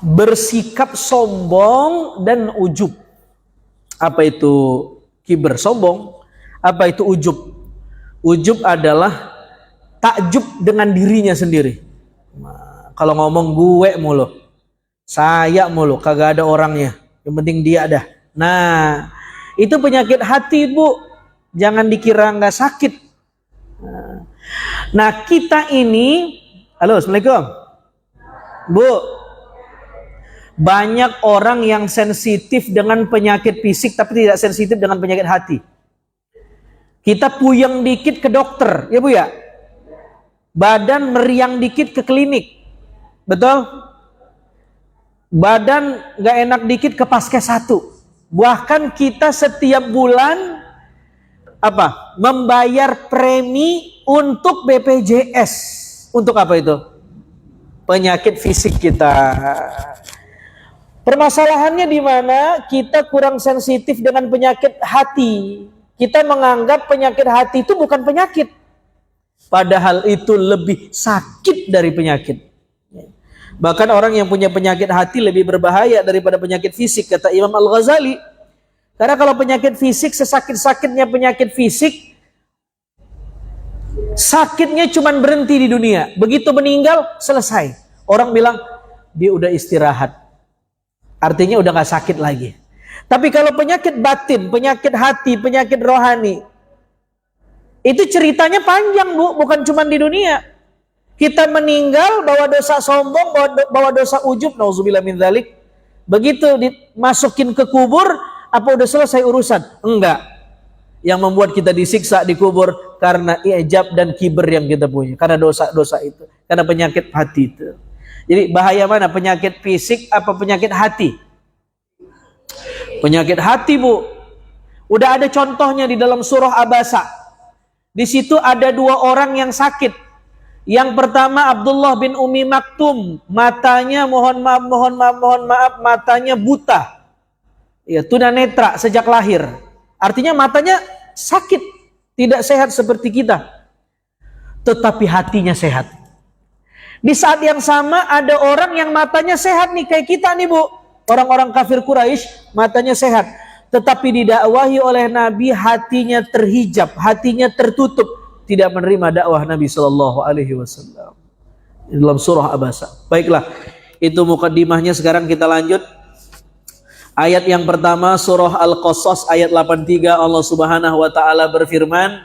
bersikap sombong dan ujub. Apa itu kiber, sombong? Apa itu ujub? Ujub adalah takjub dengan dirinya sendiri. Nah, kalau ngomong gue mulu, saya mulu, kagak ada orangnya, yang penting dia ada. Nah, itu penyakit hati, Bu. Jangan dikira nggak sakit. Nah, kita ini, halo, assalamualaikum, Bu. Banyak orang yang sensitif dengan penyakit fisik, tapi tidak sensitif dengan penyakit hati. Kita puyeng dikit ke dokter, ya Bu ya. Badan meriang dikit ke klinik, betul? Badan gak enak dikit ke Paskes 1. Bahkan kita setiap bulan membayar premi untuk BPJS. Untuk apa itu? Penyakit fisik kita. Permasalahannya di mana kita kurang sensitif dengan penyakit hati. Kita menganggap penyakit hati itu bukan penyakit. Padahal itu lebih sakit dari penyakit. Bahkan orang yang punya penyakit hati lebih berbahaya daripada penyakit fisik, kata Imam Al-Ghazali. Karena kalau penyakit fisik, sesakit-sakitnya penyakit fisik, sakitnya cuma berhenti di dunia. Begitu meninggal, selesai. Orang bilang, dia udah istirahat. Artinya udah gak sakit lagi. Tapi kalau penyakit batin, penyakit hati, penyakit rohani, itu ceritanya panjang, Bu, bukan cuma di dunia. Kita meninggal bawa dosa sombong, bawa dosa ujub, nauzubillah min dzalik. Begitu dimasukin ke kubur, apa udah selesai urusan? Enggak. Yang membuat kita disiksa di kubur karena ijab dan kiber yang kita punya, karena dosa-dosa itu, karena penyakit hati itu. Jadi bahaya mana, penyakit fisik apa penyakit hati? Penyakit hati, Bu. Udah ada contohnya di dalam surah Abasa. Di situ ada 2 orang yang sakit. Yang pertama Abdullah bin Umi Maktum, matanya mohon maaf, matanya buta. Ya, tunanetra sejak lahir. Artinya matanya sakit, tidak sehat seperti kita. Tetapi hatinya sehat. Di saat yang sama ada orang yang matanya sehat nih, kayak kita nih, Bu. Orang-orang kafir Quraisy matanya sehat, tetapi didakwahi oleh Nabi hatinya terhijab, hatinya tertutup, tidak menerima dakwah Nabi Shallallahu Alaihi Wasallam. Dalam surah Abasa. Baiklah, itu mukaddimahnya. Sekarang kita lanjut. Ayat yang pertama surah Al-Qasas ayat 83, Allah Subhanahu Wa Taala berfirman,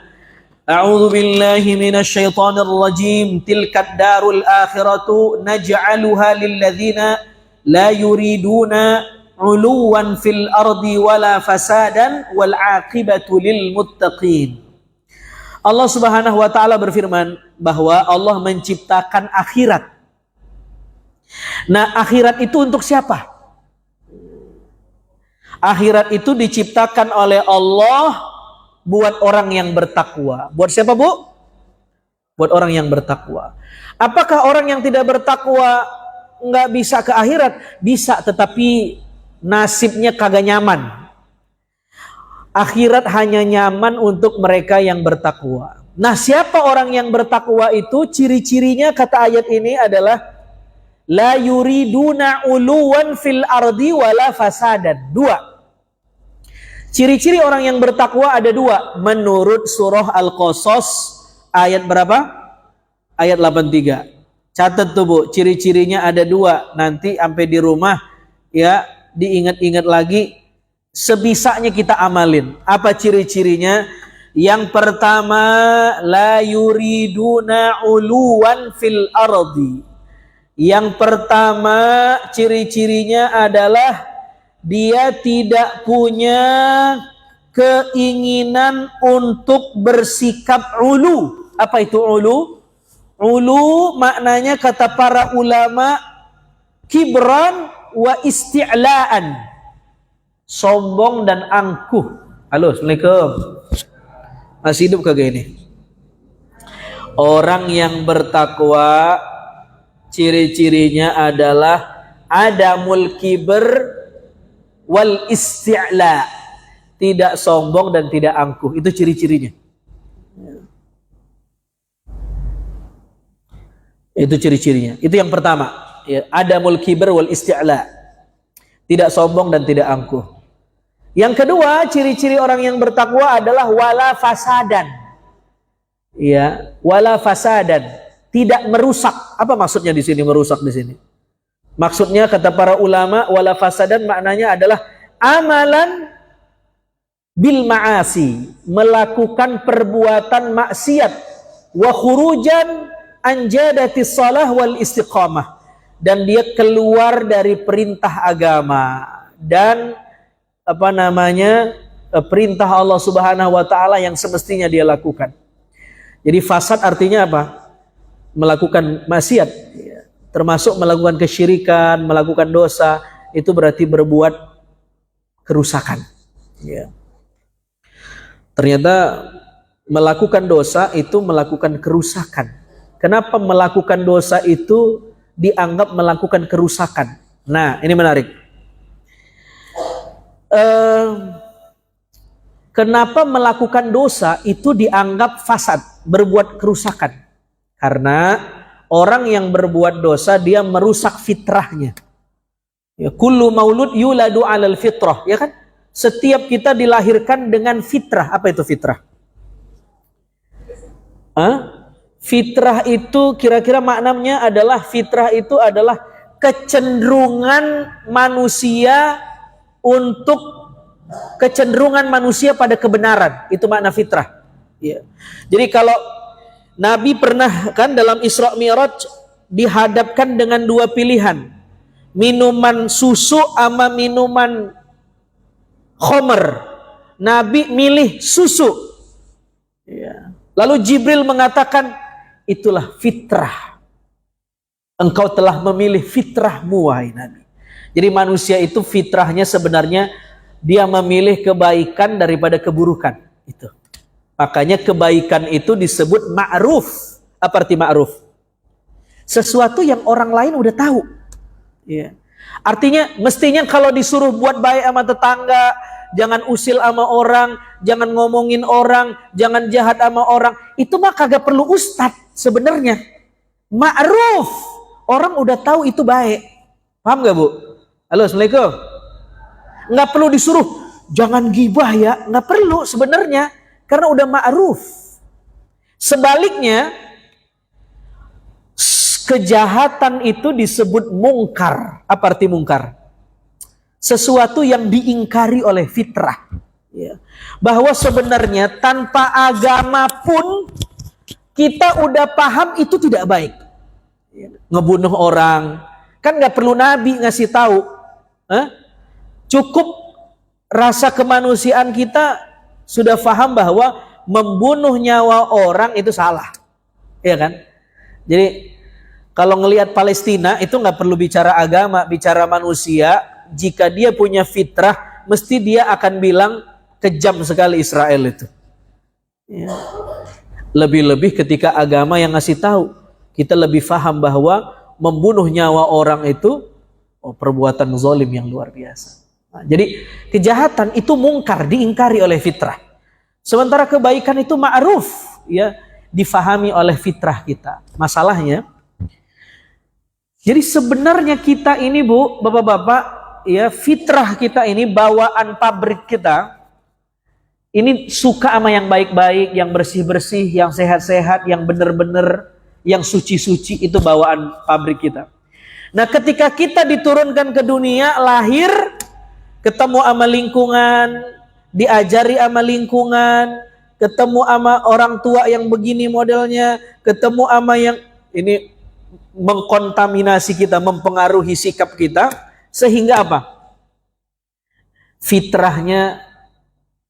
A'udzu billahi minasyaitonir rajim. Tilkad darul akhiratu naj'aluha lil ladzina la yuriduna 'uluwan fil ardi wala fasadan wal 'aqibatu lil muttaqin. Allah Subhanahu wa taala berfirman bahwa Allah menciptakan akhirat. Nah, akhirat itu untuk siapa? Akhirat itu diciptakan oleh Allah buat orang yang bertakwa. Buat siapa, Bu? Buat orang yang bertakwa. Apakah orang yang tidak bertakwa nggak bisa ke akhirat? Bisa, tetapi nasibnya kagak nyaman. Akhirat hanya nyaman untuk mereka yang bertakwa. Nah, siapa orang yang bertakwa itu? Ciri-cirinya kata ayat ini adalah la yuriduna uluwan fil ardi wala fasadan. 2. Ciri-ciri orang yang bertakwa ada 2 menurut surah Al-Qasas ayat berapa? Ayat 83. Catat tuh, Bu, ciri-cirinya ada 2. Nanti sampai di rumah ya diingat-ingat lagi, sebisanya kita amalin. Apa ciri-cirinya? Yang pertama, la yuriduna uluwan fil ardi. Yang pertama ciri-cirinya adalah dia tidak punya keinginan untuk bersikap ulu. Apa itu ulu? Ulu maknanya kata para ulama kibran wa isti'laan, sombong dan angkuh. Halo, assalamualaikum. Masih hidup kagak ini? Orang yang bertakwa ciri-cirinya adalah adamul kibr wal isti'la, tidak sombong dan tidak angkuh. Itu ciri-cirinya. Itu ciri-cirinya. Itu yang pertama. ya, adamul kibr wal isti'la. Tidak sombong dan tidak angkuh. Yang kedua, ciri-ciri orang yang bertakwa adalah wala fasadan. Ya, wala fasadan, tidak merusak. Apa maksudnya di sini merusak di sini? Maksudnya kata para ulama, wala fasadan maknanya adalah amalan bil ma'asi, melakukan perbuatan maksiat, wa khurujan anjadatis salah wal istiqamah, dan dia keluar dari perintah agama dan perintah Allah Subhanahu wa taala yang semestinya dia lakukan. Jadi fasad artinya apa? Melakukan maksiat, termasuk melakukan kesyirikan, melakukan dosa, itu berarti berbuat kerusakan. Ya. Ternyata melakukan dosa itu melakukan kerusakan. Kenapa melakukan dosa itu dianggap melakukan kerusakan? Nah, ini menarik. Kenapa melakukan dosa itu dianggap fasad, berbuat kerusakan? Karena orang yang berbuat dosa dia merusak fitrahnya. Ya, kullu maulud yuladu 'alal fitrah, ya kan? Setiap kita dilahirkan dengan fitrah. Apa itu fitrah? Fitrah itu kira-kira maknanya adalah, fitrah itu adalah kecenderungan manusia pada kebenaran. Itu makna fitrah. Ya. Jadi kalau Nabi pernah kan dalam Isra Mi'raj dihadapkan dengan dua pilihan, minuman susu sama minuman khomer. Nabi milih susu. Ya. Lalu Jibril mengatakan, itulah fitrah. Engkau telah memilih fitrahmu, wahai Nabi. Jadi manusia itu fitrahnya sebenarnya dia memilih kebaikan daripada keburukan. Itu. Makanya kebaikan itu disebut ma'ruf. Apa arti ma'ruf? Sesuatu yang orang lain udah tahu. Ya. Artinya mestinya kalau disuruh buat baik sama tetangga, jangan usil sama orang, jangan ngomongin orang, jangan jahat sama orang, itu mah kagak perlu ustadz sebenarnya. Ma'ruf, orang udah tahu itu baik. Paham gak, Bu? Halo, Assalamualaikum. Nggak perlu disuruh jangan gibah ya, nggak perlu sebenarnya, karena udah ma'ruf. Sebaliknya, kejahatan itu disebut mungkar. Apa arti mungkar? Sesuatu yang diingkari oleh fitrah. Ya. Bahwa sebenarnya tanpa agama pun kita udah paham itu tidak baik. Ya. Ngebunuh orang, kan nggak perlu Nabi ngasih tahu. Cukup rasa kemanusiaan kita sudah paham bahwa membunuh nyawa orang itu salah. Ya kan? Jadi kalau ngelihat Palestina itu nggak perlu bicara agama, bicara manusia. Jika dia punya fitrah, mesti dia akan bilang kejam sekali Israel itu. Ya. Lebih-lebih ketika agama yang ngasih tahu, kita lebih paham bahwa membunuh nyawa orang itu perbuatan zalim yang luar biasa. Nah, jadi kejahatan itu mungkar, diingkari oleh fitrah. Sementara kebaikan itu ma'ruf, ya, difahami oleh fitrah kita. Masalahnya, jadi sebenarnya kita ini, Bu, Bapak-bapak, ya, fitrah kita ini, bawaan pabrik kita ini suka sama yang baik-baik, yang bersih-bersih, yang sehat-sehat, yang benar-benar, yang suci-suci, itu bawaan pabrik kita. Nah, ketika kita diturunkan ke dunia, lahir, ketemu sama lingkungan, diajari sama lingkungan, ketemu sama orang tua yang begini modelnya, ketemu sama yang ini mengkontaminasi kita, mempengaruhi sikap kita, sehingga apa? Fitrahnya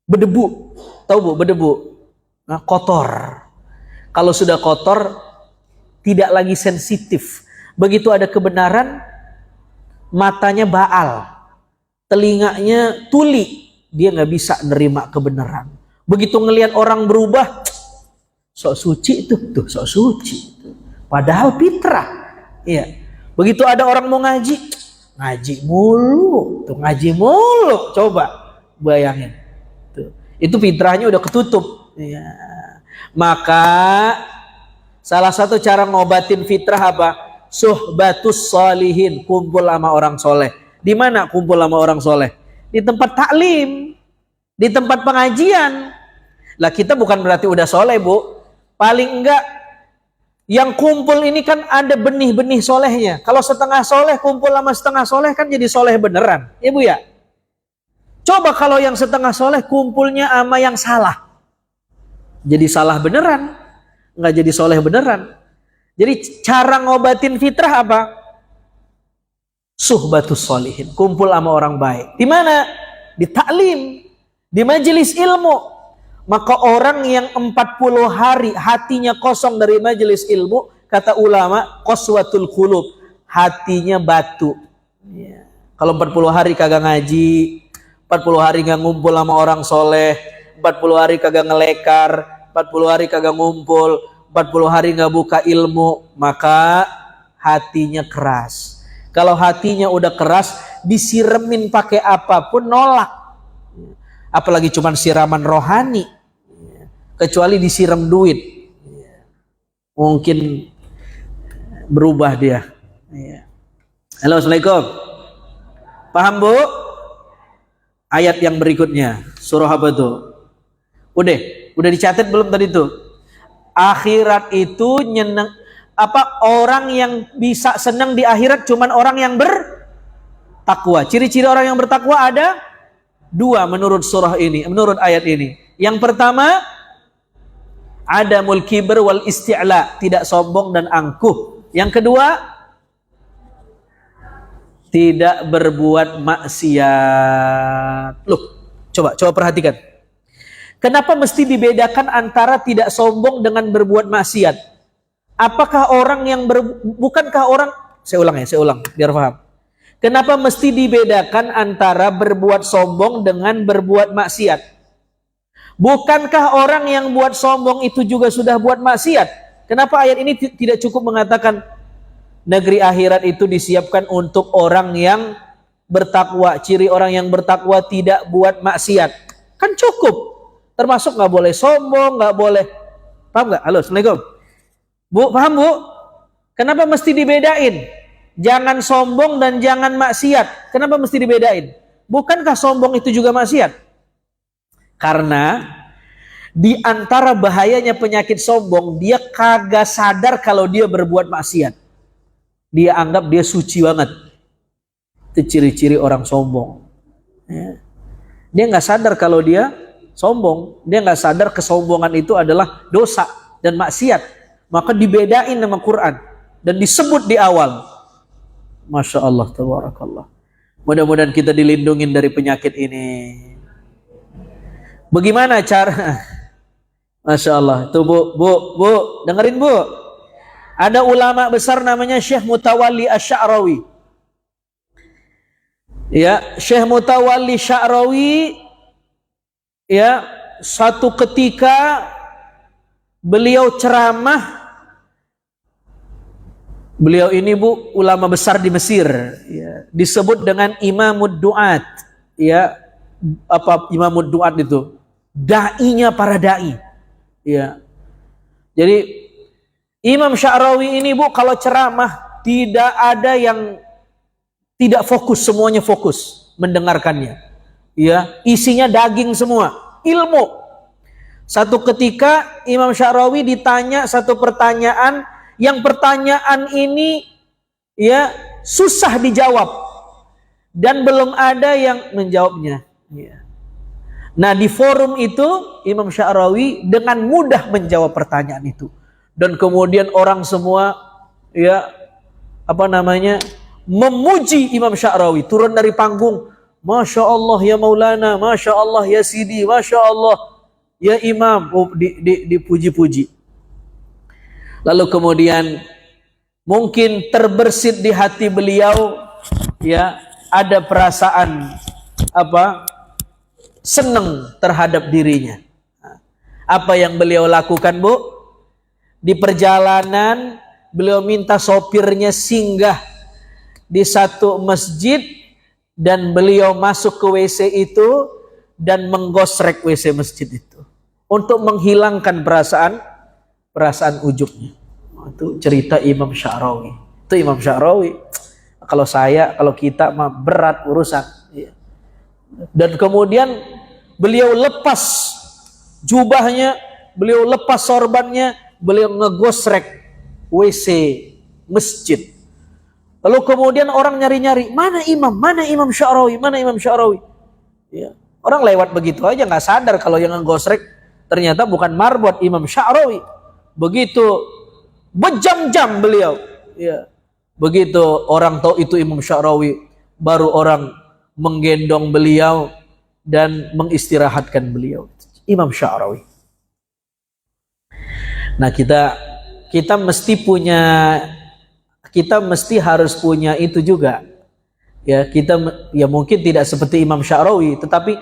berdebu. Tahu, Bu, berdebu. Nah, kotor. Kalau sudah kotor, tidak lagi sensitif. Begitu ada kebenaran, matanya baal, telinganya tuli, dia nggak bisa nerima kebenaran. Begitu ngelihat orang berubah, sok suci itu, tuh sok suci. Padahal fitrah. Iya. Begitu ada orang mau ngaji, ngaji mulu, tuh ngaji mulu. Coba bayangin. Tuh. Itu fitrahnya udah ketutup. Iya. Maka salah satu cara ngobatin fitrah apa? Suhbatus sholihin, kumpul sama orang soleh. Di mana kumpul sama orang soleh? Di tempat taklim, di tempat pengajian. Lah kita bukan berarti udah soleh, Bu. Paling enggak yang kumpul ini kan ada benih-benih solehnya. Kalau setengah soleh kumpul sama setengah soleh kan jadi soleh beneran, ya Bu ya. Coba kalau yang setengah soleh kumpulnya sama yang salah, jadi salah beneran, nggak jadi soleh beneran. Jadi cara ngobatin fitrah apa? Suhbatus sholihin, kumpul sama orang baik. Di mana? Di taklim, di majelis ilmu. Maka orang yang 40 hari hatinya kosong dari majelis ilmu, kata ulama, qaswatul qulub, hatinya batu. Ya. Kalau 40 hari kagak ngaji, 40 hari gak ngumpul sama orang soleh, 40 hari kagak ngelekar, 40 hari kagak ngumpul, 40 hari gak buka ilmu, maka hatinya keras. Kalau hatinya udah keras, disiremin pakai apapun nolak. Apalagi cuman siraman rohani, kecuali disiram duit, mungkin berubah dia. Halo, assalamualaikum. Paham Bu? Ayat yang berikutnya, surah apa tuh? Udah dicatat belum tadi tuh? Akhirat itu nyeneng, apa, orang yang bisa senang di akhirat cuman orang yang bertakwa. Ciri-ciri orang yang bertakwa ada 2 menurut surah ini, menurut ayat ini. Yang pertama, adamul kibr wal isti'la, tidak sombong dan angkuh. Yang kedua, tidak berbuat maksiat. Loh, coba perhatikan. Kenapa mesti dibedakan antara tidak sombong dengan berbuat maksiat? Apakah orang yang bukankah orang, saya ulang biar paham. Kenapa mesti dibedakan antara berbuat sombong dengan berbuat maksiat? Bukankah orang yang buat sombong itu juga sudah buat maksiat? Kenapa ayat ini tidak cukup mengatakan negeri akhirat itu disiapkan untuk orang yang bertakwa, ciri orang yang bertakwa tidak buat maksiat? Kan cukup. Termasuk nggak boleh sombong, nggak boleh. Paham nggak? Halo, assalamualaikum. Bu, paham Bu? Kenapa mesti dibedain? Jangan sombong dan jangan maksiat. Kenapa mesti dibedain? Bukankah sombong itu juga maksiat? Karena di antara bahayanya penyakit sombong, dia kagak sadar kalau dia berbuat maksiat. Dia anggap dia suci banget. Itu ciri-ciri orang sombong. Ya. Dia nggak sadar kalau dia sombong. Dia nggak sadar kesombongan itu adalah dosa dan maksiat. Maka dibedain sama Quran dan disebut di awal. Masya Allah, tabarakallah. Mudah-mudahan kita dilindungi dari penyakit ini. Bagaimana cara? Masya Allah. Tuh Bu, dengerin Bu. Ada ulama besar namanya Syekh Mutawalli Asy-Sya'rawi. Ya, Syekh Mutawalli Sya'rawi, ya, suatu ketika beliau ceramah. Beliau ini Bu, ulama besar di Mesir, ya, disebut dengan Imamud Du'at. Ya, apa Imamud Du'at itu? Da'inya para da'i. Ya. Jadi Imam Sya'rawi ini Bu, kalau ceramah tidak ada yang tidak fokus, semuanya fokus mendengarkannya. Ya, isinya daging semua, ilmu. Satu ketika Imam Sya'rawi ditanya satu pertanyaan, yang pertanyaan ini ya susah dijawab dan belum ada yang menjawabnya. Ya. Nah, di forum itu Imam Sya'rawi dengan mudah menjawab pertanyaan itu. Dan kemudian orang semua ya memuji Imam Sya'rawi, turun dari panggung, Masya Allah ya Maulana, Masya Allah ya Sidi, Masya Allah ya Imam, dipuji-puji. Lalu kemudian mungkin terbersit di hati beliau ya ada perasaan senang terhadap dirinya. Apa yang beliau lakukan Bu? Di perjalanan beliau minta sopirnya singgah di satu masjid dan beliau masuk ke WC itu dan menggosrek WC masjid itu untuk menghilangkan perasaan ujubnya. Itu cerita Imam Sya'rawi. Itu Imam Sya'rawi. Kalau kita mah berat urusan. Dan kemudian beliau lepas jubahnya, beliau lepas sorbannya, beliau ngegosrek WC masjid. Lalu kemudian orang nyari-nyari, mana Imam Sya'rawi, mana Imam Sya'rawi. Ya. Orang lewat begitu aja nggak sadar kalau yang ngegosrek ternyata bukan marbot, Imam Sya'rawi. Begitu berjam-jam beliau. Ya. Begitu orang tahu itu Imam Sya'rawi, baru orang menggendong beliau dan mengistirahatkan beliau. Imam Sya'rawi. Nah, kita mesti harus punya itu juga. Ya, mungkin tidak seperti Imam Sya'rawi, tetapi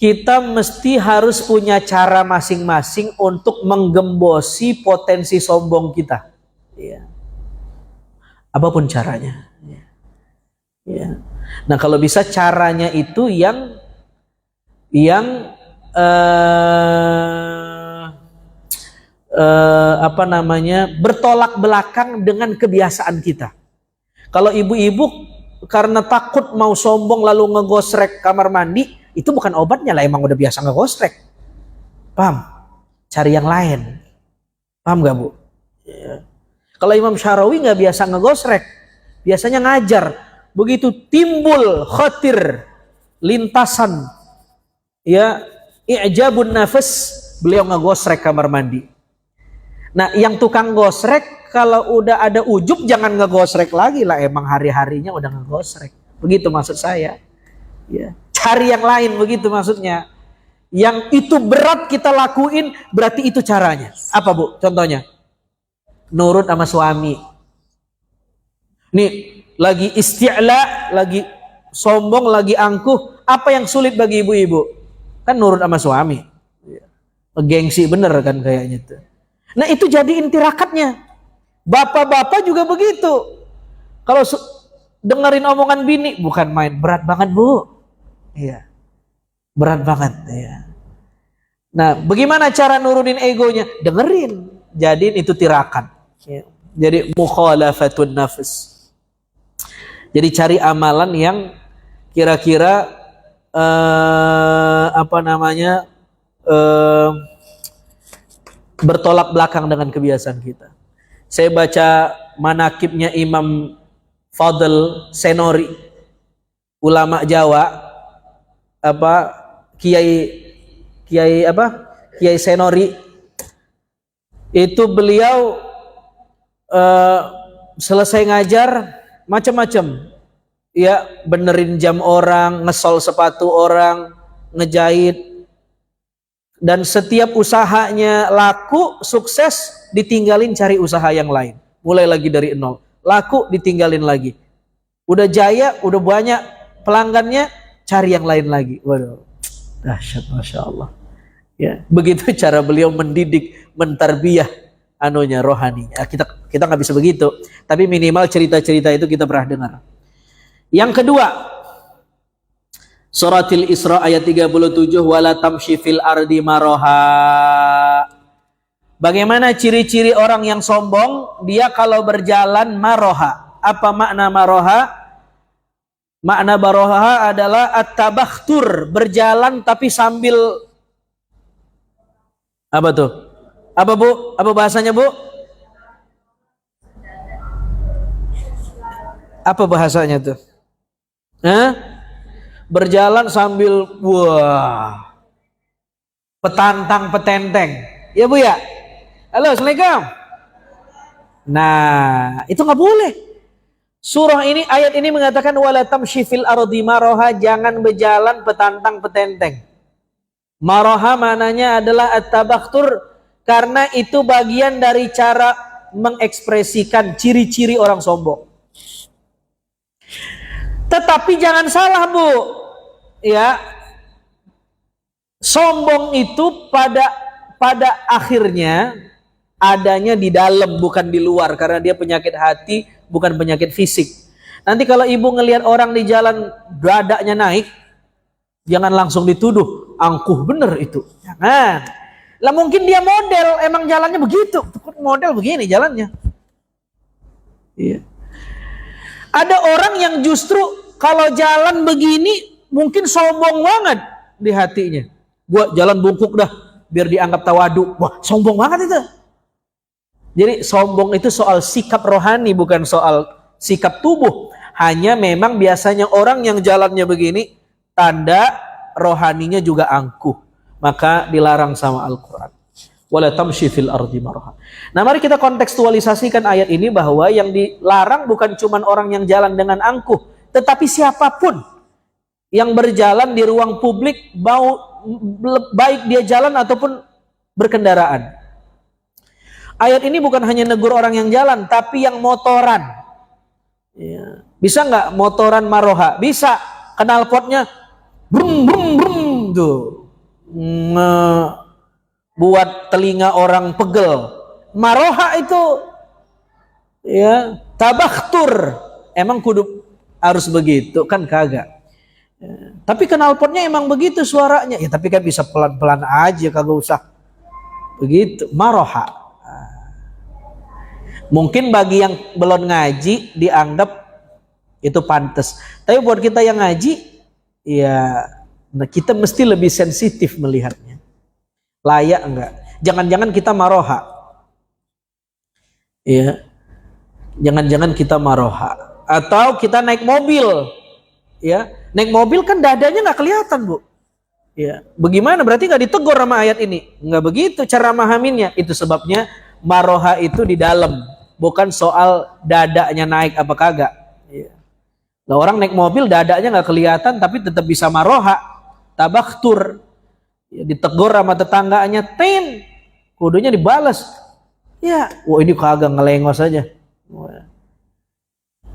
kita mesti harus punya cara masing-masing untuk menggembosi potensi sombong kita. Ya. Apapun caranya. Ya. Nah, kalau bisa caranya itu yang bertolak belakang dengan kebiasaan kita. Kalau ibu-ibu karena takut mau sombong lalu ngegosrek kamar mandi, itu bukan obatnya lah, emang udah biasa ngegosrek. Paham? Cari yang lain. Paham gak, Bu? Ya. Kalau Imam Sya'rawi nggak biasa ngegosrek, biasanya ngajar. Begitu timbul khatir, lintasan, ya, i'jabun nafas, beliau ngegosrek kamar mandi. Nah, yang tukang gosrek kalau udah ada ujub jangan ngegosrek lagi lah, emang hari-harinya udah ngegosrek. Begitu maksud saya. Ya. Cari yang lain, begitu maksudnya. Yang itu berat kita lakuin, berarti itu caranya. Apa, Bu? Contohnya? Nurut sama suami. Nih, lagi isti'la, lagi sombong, lagi angkuh. Apa yang sulit bagi ibu-ibu? Kan nurut sama suami. Gengsi bener kan kayaknya tuh. Nah, itu jadiin tirakatnya. Bapak-bapak juga begitu. Kalau dengerin omongan bini, bukan main, berat banget, Bu. Iya. Berat banget, ya. Nah, bagaimana cara nurunin egonya? Dengerin. Jadiin itu tirakan. Ya. Jadi mukhalafatun nafs. Jadi cari amalan yang kira-kira bertolak belakang dengan kebiasaan kita. Saya baca manakibnya Imam Fadl Senori, ulama Jawa, Kiai Senori. Itu beliau selesai ngajar macam-macam. Ya, benerin jam orang, ngesol sepatu orang, ngejahit. Dan setiap usahanya laku, sukses, ditinggalin cari usaha yang lain. Mulai lagi dari nol. Laku, ditinggalin lagi. Udah jaya, udah banyak pelanggannya, cari yang lain lagi. Waduh, dahsyat, Masya Allah. Ya, begitu cara beliau mendidik, mentarbiyah rohaninya. Kita nggak bisa begitu, tapi minimal cerita-cerita itu kita pernah dengar. Yang kedua, Suratil Isra ayat 37, wala tamshi fil ardi maroha. Bagaimana ciri-ciri orang yang sombong? Dia kalau berjalan maroha. Apa makna maroha? Makna maroha adalah at-tabakhtur, berjalan tapi sambil apa tuh? Apa, Bu? Apa bahasanya, Bu? Apa bahasanya tuh? Berjalan sambil petantang petenteng. Ya, Bu ya? Halo, Assalamualaikum. Nah, itu nggak boleh. Surah ini, ayat ini mengatakan wala tamshi fil ardi maroha, jangan berjalan petantang petenteng. Maroha mananya adalah at-tabakhtur, karena itu bagian dari cara mengekspresikan ciri-ciri orang sombong. Tetapi jangan salah, Bu. Ya. Sombong itu pada akhirnya adanya di dalam, bukan di luar, karena dia penyakit hati, bukan penyakit fisik. Nanti kalau ibu ngelihat orang di jalan dadanya naik, jangan langsung dituduh angkuh bener itu. Jangan. Lah mungkin dia model, emang jalannya begitu. Model begini jalannya. Iya. Ada orang yang justru kalau jalan begini mungkin sombong banget di hatinya. Gua jalan bungkuk dah biar dianggap tawadu. Wah, sombong banget itu. Jadi sombong itu soal sikap rohani, bukan soal sikap tubuh. Hanya memang biasanya orang yang jalannya begini, tanda rohaninya juga angkuh. Maka dilarang sama Al-Quran. Wala tamshi fil ardi maraha. Nah, mari kita kontekstualisasikan ayat ini bahwa yang dilarang bukan cuma orang yang jalan dengan angkuh, tetapi siapapun yang berjalan di ruang publik, baik dia jalan ataupun berkendaraan. Ayat ini bukan hanya negur orang yang jalan, tapi yang motoran. Ya. Bisa nggak motoran maroha? Bisa. Knalpotnya brum brum brum tuh. Buat telinga orang pegel. Maroha itu ya tabakhtur. Emang kudu harus begitu kan kagak. Ya. Tapi knalpotnya emang begitu suaranya. Ya tapi kan bisa pelan-pelan aja, kagak usah begitu. Maroha. Mungkin bagi yang belum ngaji dianggap itu pantas. Tapi buat kita yang ngaji, ya kita mesti lebih sensitif melihatnya. Layak enggak? Jangan-jangan kita maroha. Ya. Jangan-jangan kita maroha. Atau kita naik mobil. Ya, naik mobil kan dadanya nggak kelihatan, Bu. Ya. Bagaimana? Berarti nggak ditegur sama ayat ini? Nggak begitu cara memahaminya. Itu sebabnya maroha itu di dalam. Bukan soal dadanya naik apa kagak. Nah, orang naik mobil dadanya nggak kelihatan tapi tetap bisa maroha, tabakhtur. Ya, ditegur sama tetangganya, tin, kudunya dibalas. Ya, wah ini kagak ngelengos aja.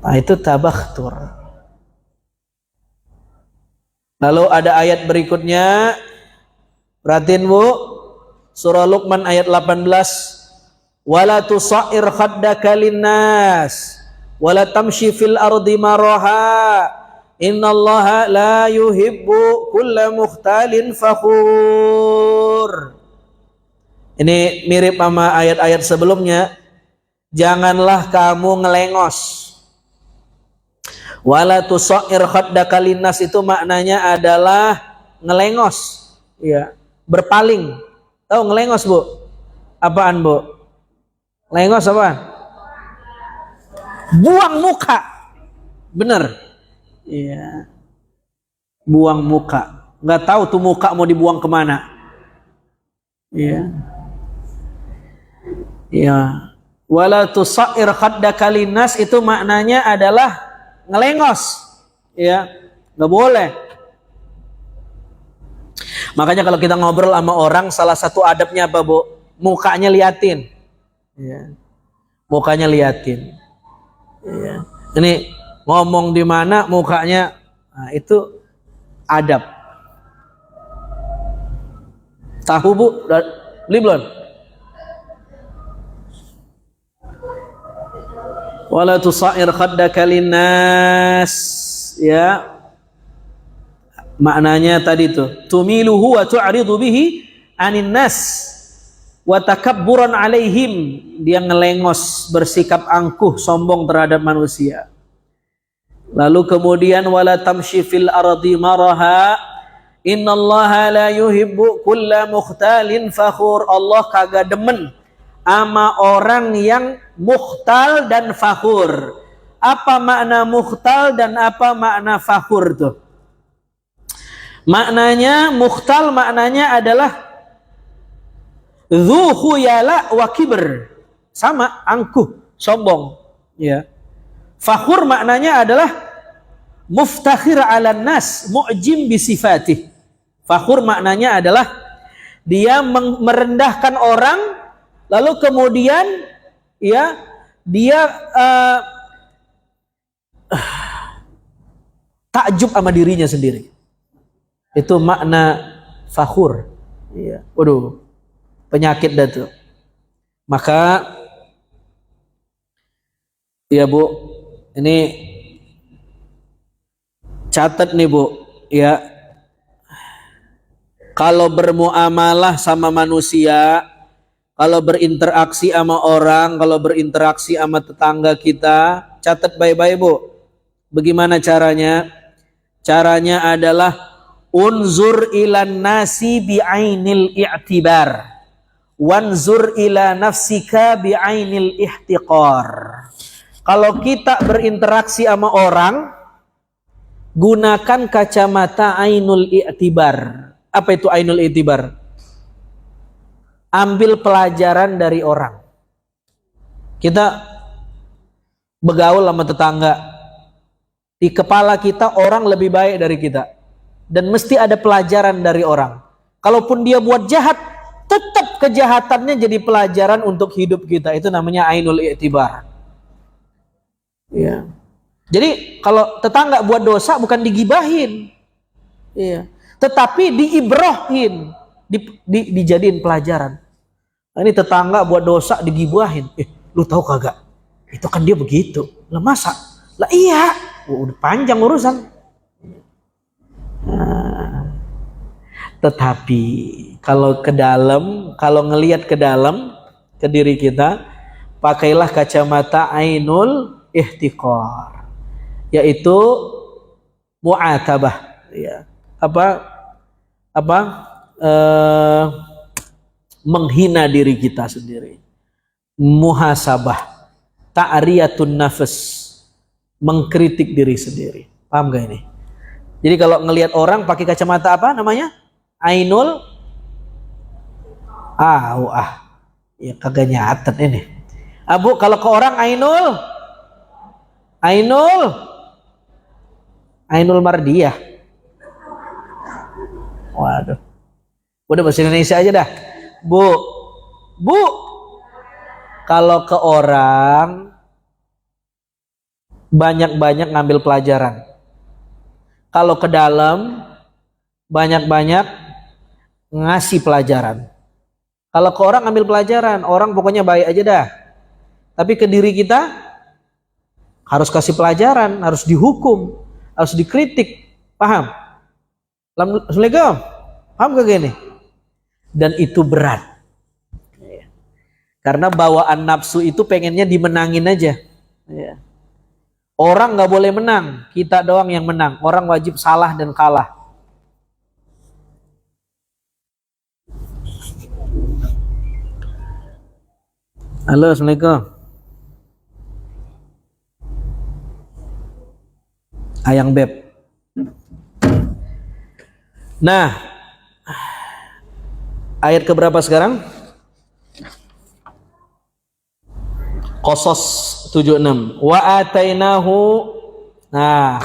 Nah itu tabakhtur. Lalu ada ayat berikutnya, perhatiin Bu, surah Luqman ayat 18. Wala tusair khaddaka linnas wala tamshi fil ardi maraha innallaha la yuhibbu kulla mukhtalin fakhur. Ini mirip sama ayat-ayat sebelumnya. Janganlah kamu ngelengos. Wala tusair khaddaka linnas itu maknanya adalah ngelengos, ya, berpaling. Tahu ngelengos, Bu? Apaan, Bu? Lengos apa? Buang muka. Bener. Iya. Buang muka. Nggak tahu tuh muka mau dibuang kemana. Iya. Iya. Wala tusair khaddaka linnas itu maknanya adalah ngelengos. Ya. Nggak boleh. Makanya kalau kita ngobrol sama orang, salah satu adabnya apa, Bu? Mukanya liatin. Ya. Mukanya liatin. Ya. Ini ngomong di mana mukanya, nah, itu adab. Tahu, Bu? Beli belum? Wala tusair khaddaka linnas, ya. Maknanya tadi tuh, tumiluhu wa tu'ridu bihi anin nas. Wa takabburan alaihim, dia ngelengos, bersikap angkuh, sombong terhadap manusia. Lalu kemudian wala tamshi fil ardi maraha innallaha la yuhibbu kulla mukhtalin fakhur. Allah kagak demen ama orang yang mukhtal dan fakhur. Apa makna mukhtal dan apa makna fakhur tuh? Maknanya mukhtal maknanya adalah dzu khuyala wa kibr, sama angkuh, sombong, ya. Fakhur maknanya adalah muftakhir 'alan nas, mu'jim bi sifatih. Fakhur maknanya adalah dia merendahkan orang, lalu kemudian ya dia takjub sama dirinya sendiri. Itu makna fakhur. Iya. Waduh. Penyakit dah tuh. Maka ya Bu, ini catat nih Bu, ya. Kalau bermuamalah sama manusia, Kalau berinteraksi sama orang, kalau berinteraksi sama tetangga kita, catat baik-baik Bu. Bagaimana caranya? Caranya adalah unzur ilan nasi bi'ainil i'tibar. Wanzur ila nafsika bi'ainil ihtiqar. Kalau kita berinteraksi sama orang, gunakan kacamata ainul i'tibar. Apa itu ainul i'tibar? Ambil pelajaran dari orang. Kita bergaul sama tetangga. Di kepala kita orang lebih baik dari kita. Dan mesti ada pelajaran dari orang. Kalaupun dia buat jahat, tetap kejahatannya jadi pelajaran untuk hidup kita. Itu namanya ainul i'tibar. Ya. Jadi kalau tetangga buat dosa bukan digibahin. Ya. Tetapi diibrohin. Dijadiin pelajaran. Nah, ini tetangga buat dosa digibahin. Lu tahu kagak? Itu kan dia begitu. Lah masa? Lah iya. Udah panjang urusan. Nah, tetapi kalau ke dalam, kalau ngelihat ke dalam ke diri kita, pakailah kacamata ainul ihtiqar, yaitu mu'atabah, ya. Menghina diri kita sendiri, muhasabah, ta'riyatun nafs, mengkritik diri sendiri. Paham gak ini? Jadi kalau ngelihat orang pakai kacamata apa namanya? Ainul ya kagak nyatet ini. Abu, kalau ke orang ainul mardiyah. Waduh. Udah bahasa Indonesia aja dah. Bu, kalau ke orang banyak-banyak ngambil pelajaran. Kalau ke dalam banyak-banyak ngasih pelajaran. Kalau ke orang ambil pelajaran, orang pokoknya baik aja dah. Tapi ke diri kita harus kasih pelajaran, harus dihukum, harus dikritik. Paham? Assalamualaikum. Paham gak gini? Dan itu berat. Karena bawaan nafsu itu pengennya dimenangin aja. Orang gak boleh menang, kita doang yang menang. Orang wajib salah dan kalah. Halo, Assalamualaikum. Ayang Beb. Nah, ayat keberapa sekarang? Qasas 76. Wa atainahu. Nah,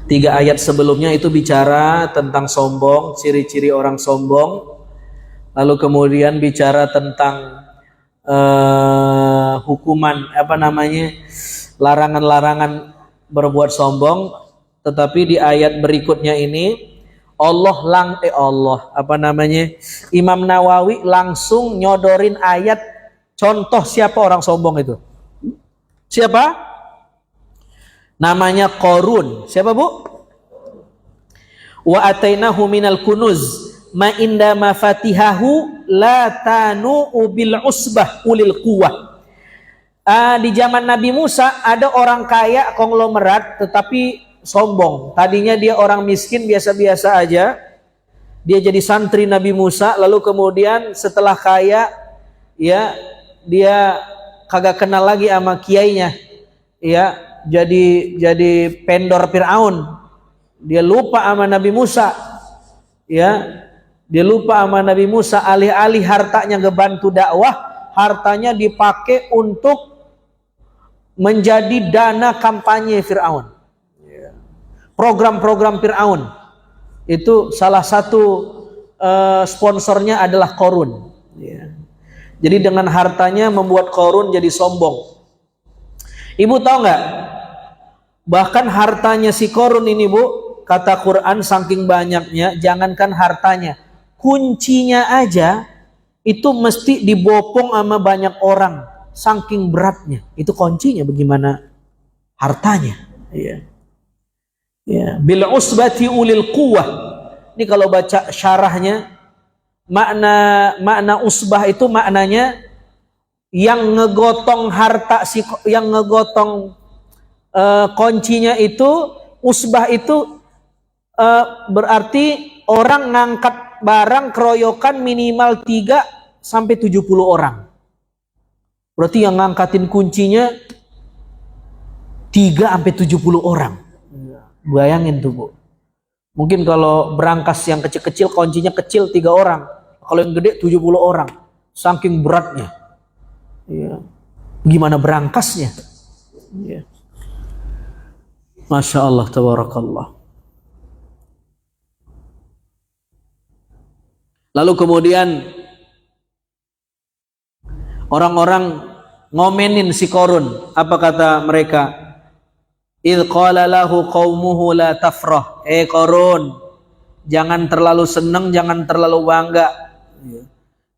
3 ayat sebelumnya itu bicara tentang sombong, ciri-ciri orang sombong. Lalu kemudian bicara tentang hukuman, larangan-larangan berbuat sombong. Tetapi di ayat berikutnya ini Imam Nawawi langsung nyodorin ayat contoh siapa orang sombong itu. Siapa? Namanya Qarun. Siapa, Bu? Wa atainahu minal kunuz ma inda mafatihahu la tanu bil usbah ulil quwwah. Di zaman Nabi Musa ada orang kaya konglomerat tetapi sombong. Tadinya dia orang miskin biasa-biasa aja. Dia jadi santri Nabi Musa, lalu kemudian setelah kaya, ya, dia kagak kenal lagi sama kiainya. Ya, jadi pendor Firaun. Dia lupa sama Nabi Musa. Ya. Dia lupa sama Nabi Musa, alih-alih hartanya ngebantu dakwah, hartanya dipakai untuk menjadi dana kampanye Firaun. Program-program Firaun itu salah satu sponsornya adalah Qarun. Jadi dengan hartanya membuat Qarun jadi sombong. Ibu tahu nggak? Bahkan hartanya si Qarun ini, Bu, kata Quran saking banyaknya, jangankan hartanya, kuncinya aja itu mesti dibopong sama banyak orang, saking beratnya. Itu kuncinya bagaimana hartanya. Ya, bil usbati ulil quwwah. Ini kalau baca syarahnya makna usbah itu maknanya yang ngegotong harta, yang ngegotong kuncinya itu. Usbah itu berarti orang ngangkat barang keroyokan minimal 3 sampai 70 orang. Berarti yang ngangkatin kuncinya 3 sampai 70 orang. Bayangin tuh, Bu. Mungkin kalau berangkas yang kecil-kecil kuncinya kecil 3 orang. Kalau yang gede 70 orang. Saking beratnya. Ya. Gimana berangkasnya? Ya. Masya Allah, tabarakallah. Lalu kemudian orang-orang ngomenin si Qarun. Apa kata mereka? Idh qala lahu qaumuhu la tafrah. Qarun, jangan terlalu senang, jangan terlalu bangga.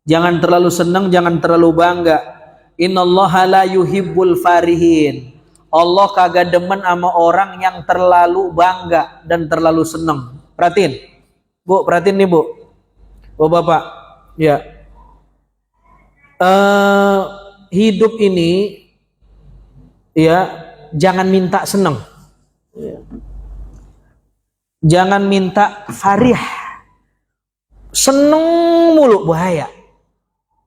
Jangan terlalu senang, jangan terlalu bangga. Innallaha la yuhibbul farihin. Allah kagak demen sama orang yang terlalu bangga dan terlalu senang. Perhatiin. Bu, perhatiin nih, Bu. Bu, Bapak. Ya. Hidup ini ya, jangan minta senang. Ya. Jangan minta farih. Seneng mulu, bahaya.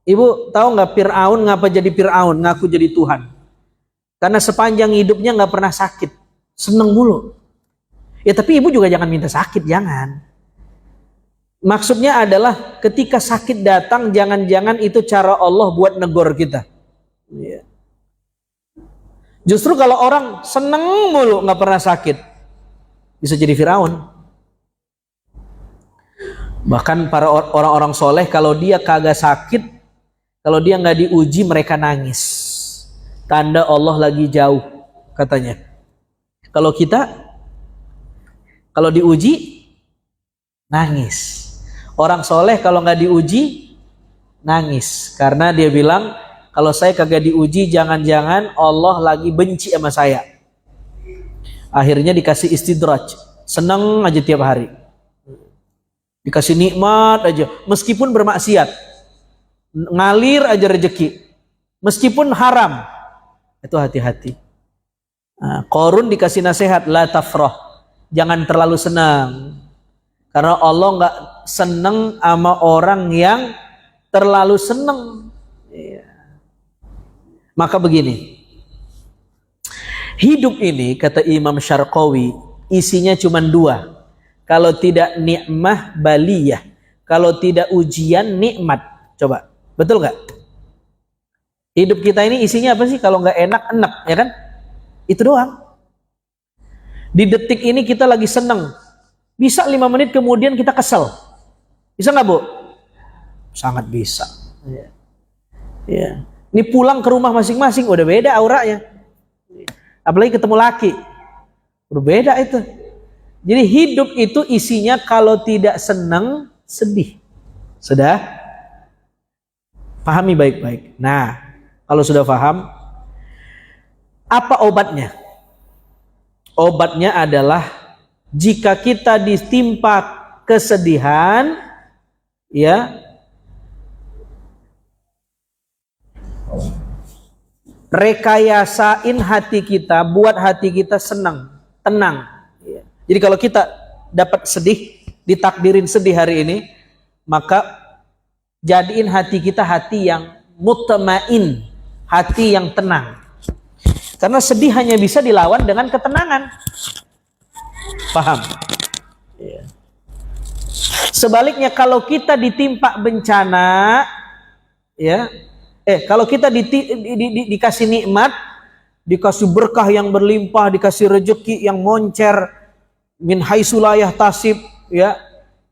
Ibu tahu nggak Fir'aun ngapa jadi Fir'aun, ngaku jadi Tuhan? Karena sepanjang hidupnya nggak pernah sakit, seneng mulu. Ya tapi ibu juga jangan minta sakit, jangan. Maksudnya adalah ketika sakit datang, jangan-jangan itu cara Allah buat negor kita. Ya. Justru kalau orang seneng mulu nggak pernah sakit, bisa jadi Firaun. Bahkan para orang-orang soleh kalau dia kagak sakit, kalau dia nggak diuji mereka nangis. Tanda Allah lagi jauh katanya. Kalau kita kalau diuji nangis. Orang soleh kalau nggak diuji nangis karena dia bilang kalau saya kagak diuji jangan-jangan Allah lagi benci sama saya. Akhirnya dikasih istidraj, seneng aja tiap hari. Dikasih nikmat aja meskipun bermaksiat. Ngalir aja rezeki meskipun haram. Itu hati-hati. Nah, Qarun dikasih nasihat, la tafrah, jangan terlalu senang, karena Allah nggak senang sama orang yang terlalu senang. Ya. Maka begini, hidup ini kata Imam Syarqawi isinya cuma 2. Kalau tidak nikmah baliyah, kalau tidak ujian nikmat. Coba, betul nggak? Hidup kita ini isinya apa sih? Kalau nggak enak, enak, ya kan? Itu doang. Di detik ini kita lagi seneng. Bisa 5 menit kemudian kita kesel. Bisa nggak, Bu? Sangat bisa. Ya. Ya. Ini pulang ke rumah masing-masing, udah beda auranya. Apalagi ketemu laki. Berbeda itu. Jadi hidup itu isinya kalau tidak seneng, sedih. Sudah? Pahami baik-baik. Nah, kalau sudah paham, apa obatnya? Obatnya adalah jika kita ditimpa kesedihan, ya, rekayasain hati kita, buat hati kita senang, tenang. Jadi kalau kita dapat sedih, ditakdirin sedih hari ini, maka jadiin hati kita hati yang mutmain, hati yang tenang. Karena sedih hanya bisa dilawan dengan ketenangan. Paham? Ya. Sebaliknya kalau kita ditimpa bencana, ya, kalau kita dikasih nikmat, dikasih berkah yang berlimpah, dikasih rezeki yang moncer, min haitsu la yahtasib, ya,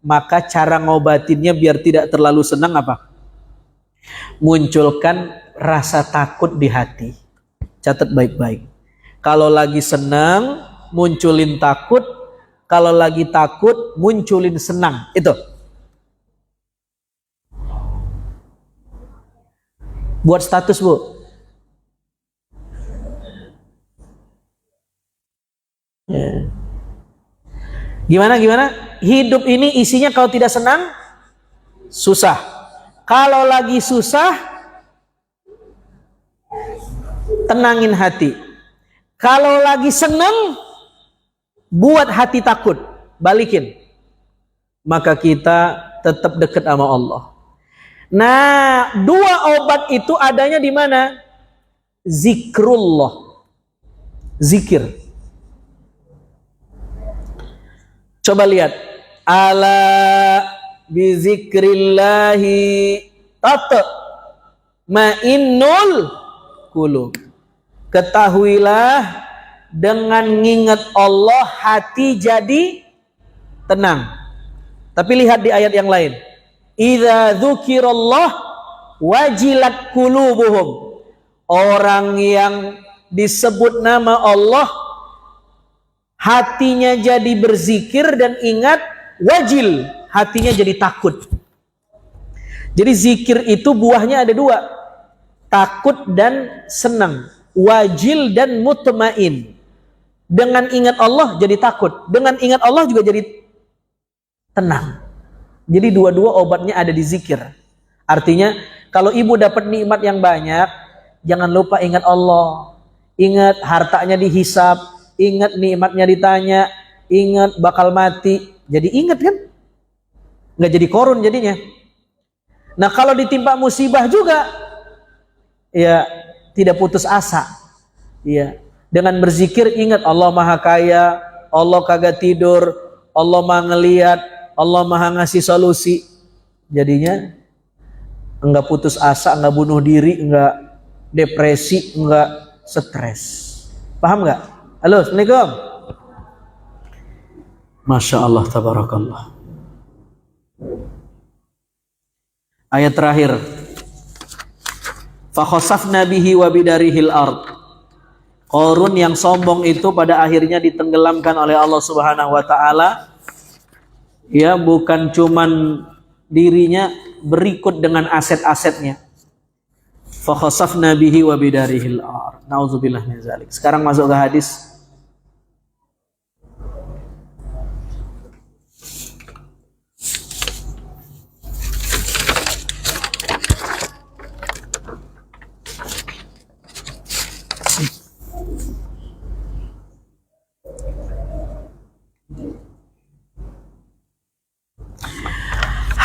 maka cara ngobatinnya biar tidak terlalu senang apa? Munculkan rasa takut di hati. Catat baik-baik. Kalau lagi senang, munculin takut. Kalau lagi takut, munculin senang. Itu. Buat status, Bu. Ya. Gimana? Hidup ini isinya kalau tidak senang, susah. Kalau lagi susah, tenangin hati. Kalau lagi senang, buat hati takut, balikin. Maka kita tetap dekat sama Allah. Nah, dua obat itu adanya di mana? Zikrullah. Zikir. Coba lihat. Ala bizikrillahi tatma'innul qulub. Ketahuilah, dengan ngingat Allah hati jadi tenang. Tapi lihat di ayat yang lain. Idza dzukirallah wajilat qulubuhum. Orang yang disebut nama Allah hatinya jadi berzikir dan ingat, wajil, hatinya jadi takut. Jadi zikir itu buahnya ada dua, takut dan senang, wajil dan mutmain. Dengan ingat Allah jadi takut, dengan ingat Allah juga jadi tenang. Jadi dua-dua obatnya ada di zikir. Artinya kalau ibu dapat nikmat yang banyak, jangan lupa ingat Allah. Ingat hartanya dihisap, ingat nikmatnya ditanya, ingat bakal mati. Jadi ingat kan? Nggak jadi korun jadinya. Nah kalau ditimpa musibah juga, ya tidak putus asa. Ya, dengan berzikir ingat Allah Maha Kaya, Allah kagak tidur, Allah Maha ngelihat, Allah Maha ngasih solusi. Jadinya enggak putus asa, enggak bunuh diri, enggak depresi, enggak stres. Paham enggak? Halo, Assalamualaikum. Masya Allah, tabarakallah. Ayat terakhir. Fa khasafna bihi wa bidarihil ard. Qarun yang sombong itu pada akhirnya ditenggelamkan oleh Allah Subhanahu wa taala. Ya, bukan cuman dirinya, berikut dengan aset-asetnya. Fa khasafna bihi wa bidarihil ard. Nauzubillah min zalik. Sekarang masuk ke hadis.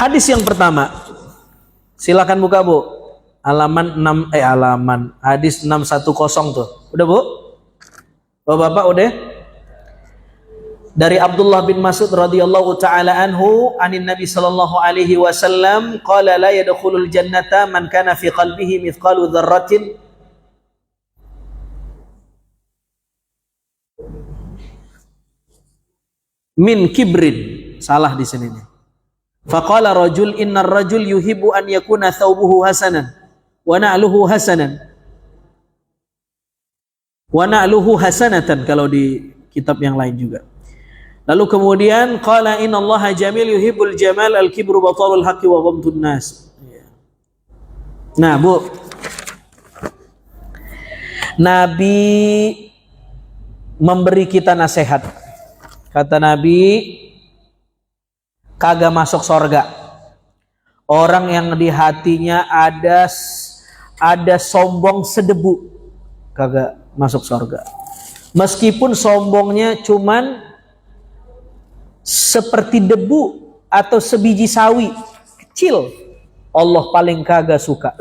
Hadis yang pertama. Silakan buka, Bu. Halaman hadis 610 tuh. Udah, Bu? Bapak-bapak udah? Dari Abdullah bin Mas'ud radhiyallahu taala anhu, anin Nabi sallallahu alaihi wasallam, qala la yadkhulul jannata man kana fi qalbihi mithqalu dzarratin min kibrin. Salah di sini nih. Faqala rajul innar rajul yuhibbu an yakuna thawbuhu hasanan wa na'luhu hasanan wa na'luhu hasanatan, kalau di kitab yang lain juga. Lalu kemudian qala innallaha jamil yuhibbul jamal al-kibru batarul haqqi wa ghamtun nas. Nah, Bu, Nabi memberi kita nasihat. Kata Nabi, kagak masuk sorga orang yang di hatinya ada sombong sedebu, kagak masuk sorga. Meskipun sombongnya cuman seperti debu atau sebiji sawi kecil, Allah paling kagak suka.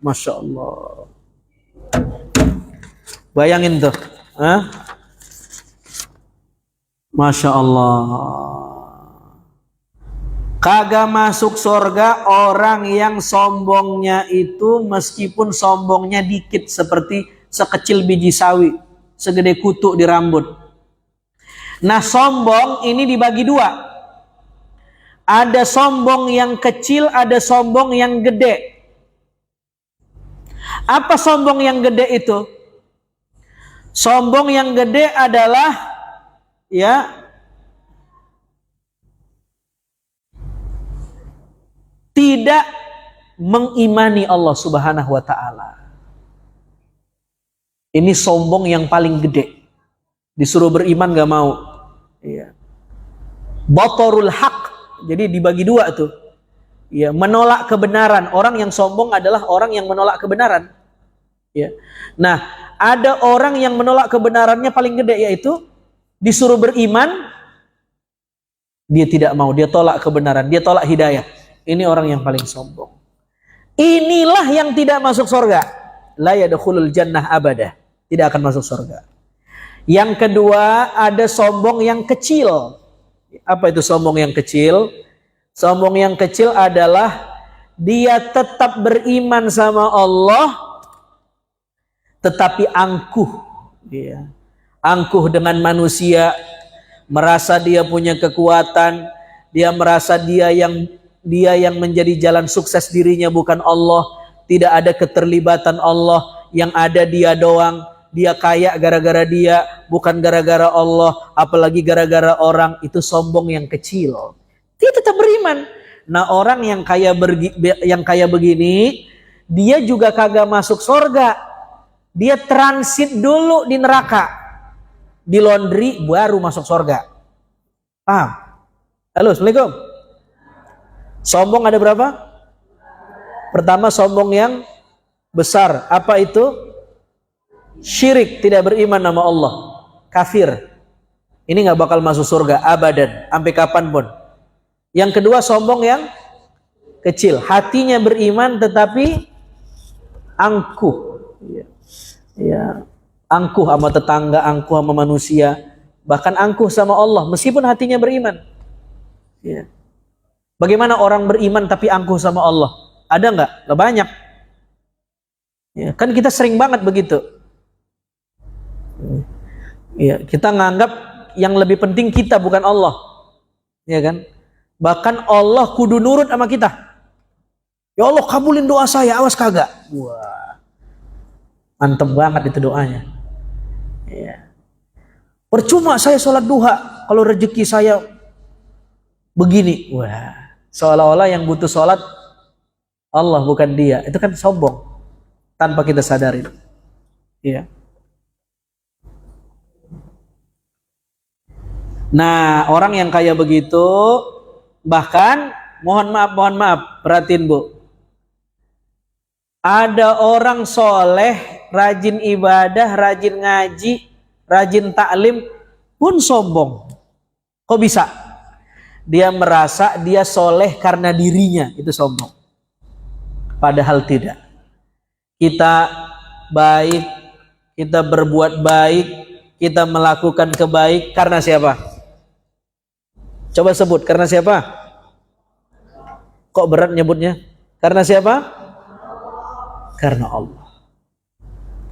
Masya Allah. Bayangin tuh, Masya Allah. Kagak masuk surga orang yang sombongnya itu meskipun sombongnya dikit, seperti sekecil biji sawi, segede kutu di rambut. Nah, sombong ini dibagi dua. Ada sombong yang kecil, ada sombong yang gede. Apa sombong yang gede itu? Sombong yang gede adalah tidak mengimani Allah Subhanahu wa taala. Ini sombong yang paling gede. Disuruh beriman gak mau. Batarul haq. Jadi dibagi dua tuh. Ya, menolak kebenaran. Orang yang sombong adalah orang yang menolak kebenaran. Ya. Nah, ada orang yang menolak kebenarannya paling gede, yaitu disuruh beriman, dia tidak mau, dia tolak kebenaran, dia tolak hidayah. Ini orang yang paling sombong. Inilah yang tidak masuk surga. La yadkhulul jannah abada. Tidak akan masuk surga. Yang kedua, ada sombong yang kecil. Apa itu sombong yang kecil? Sombong yang kecil adalah dia tetap beriman sama Allah, tetapi angkuh. Dia angkuh dengan manusia, merasa dia punya kekuatan, dia merasa dia yang menjadi jalan sukses dirinya, bukan Allah. Tidak ada keterlibatan Allah, yang ada dia doang. Dia kaya gara-gara dia, bukan gara-gara Allah, apalagi gara-gara orang. Itu sombong yang kecil. Dia tetap beriman. Nah, orang yang kaya begini, dia juga kagak masuk surga. Dia transit dulu di neraka, di laundry, baru masuk surga. Paham? Halo, Assalamualaikum. Sombong ada berapa? Pertama, sombong yang besar. Apa itu? Syirik, tidak beriman nama Allah, kafir. Ini nggak bakal masuk surga abadan, sampai kapanpun. Yang kedua, sombong yang kecil, hatinya beriman tetapi angkuh. Ya, angkuh sama tetangga, angkuh sama manusia, bahkan angkuh sama Allah meskipun hatinya beriman. Ya. Bagaimana orang beriman tapi angkuh sama Allah? Ada nggak? Nggak banyak. Ya, kan kita sering banget begitu. Ya, kita nganggap yang lebih penting kita, bukan Allah. Ya kan? Bahkan Allah kudu nurut sama kita. Ya Allah, kabulin doa saya, awas kagak. Wah, mantep banget itu doanya. Ya. Percuma saya sholat duha kalau rezeki saya begini. Wah, seolah-olah yang butuh sholat Allah, bukan dia. Itu kan sombong tanpa kita sadarin. Ya. Nah, orang yang kayak begitu, bahkan mohon maaf, perhatiin Bu. Ada orang soleh, rajin ibadah, rajin ngaji, rajin taklim, pun sombong. Kok bisa? Dia merasa dia soleh karena dirinya, itu sombong. Padahal tidak. Kita baik, kita berbuat baik, kita melakukan kebaik karena siapa? Coba sebut, karena siapa? Kok berat nyebutnya? Karena siapa? Karena Allah.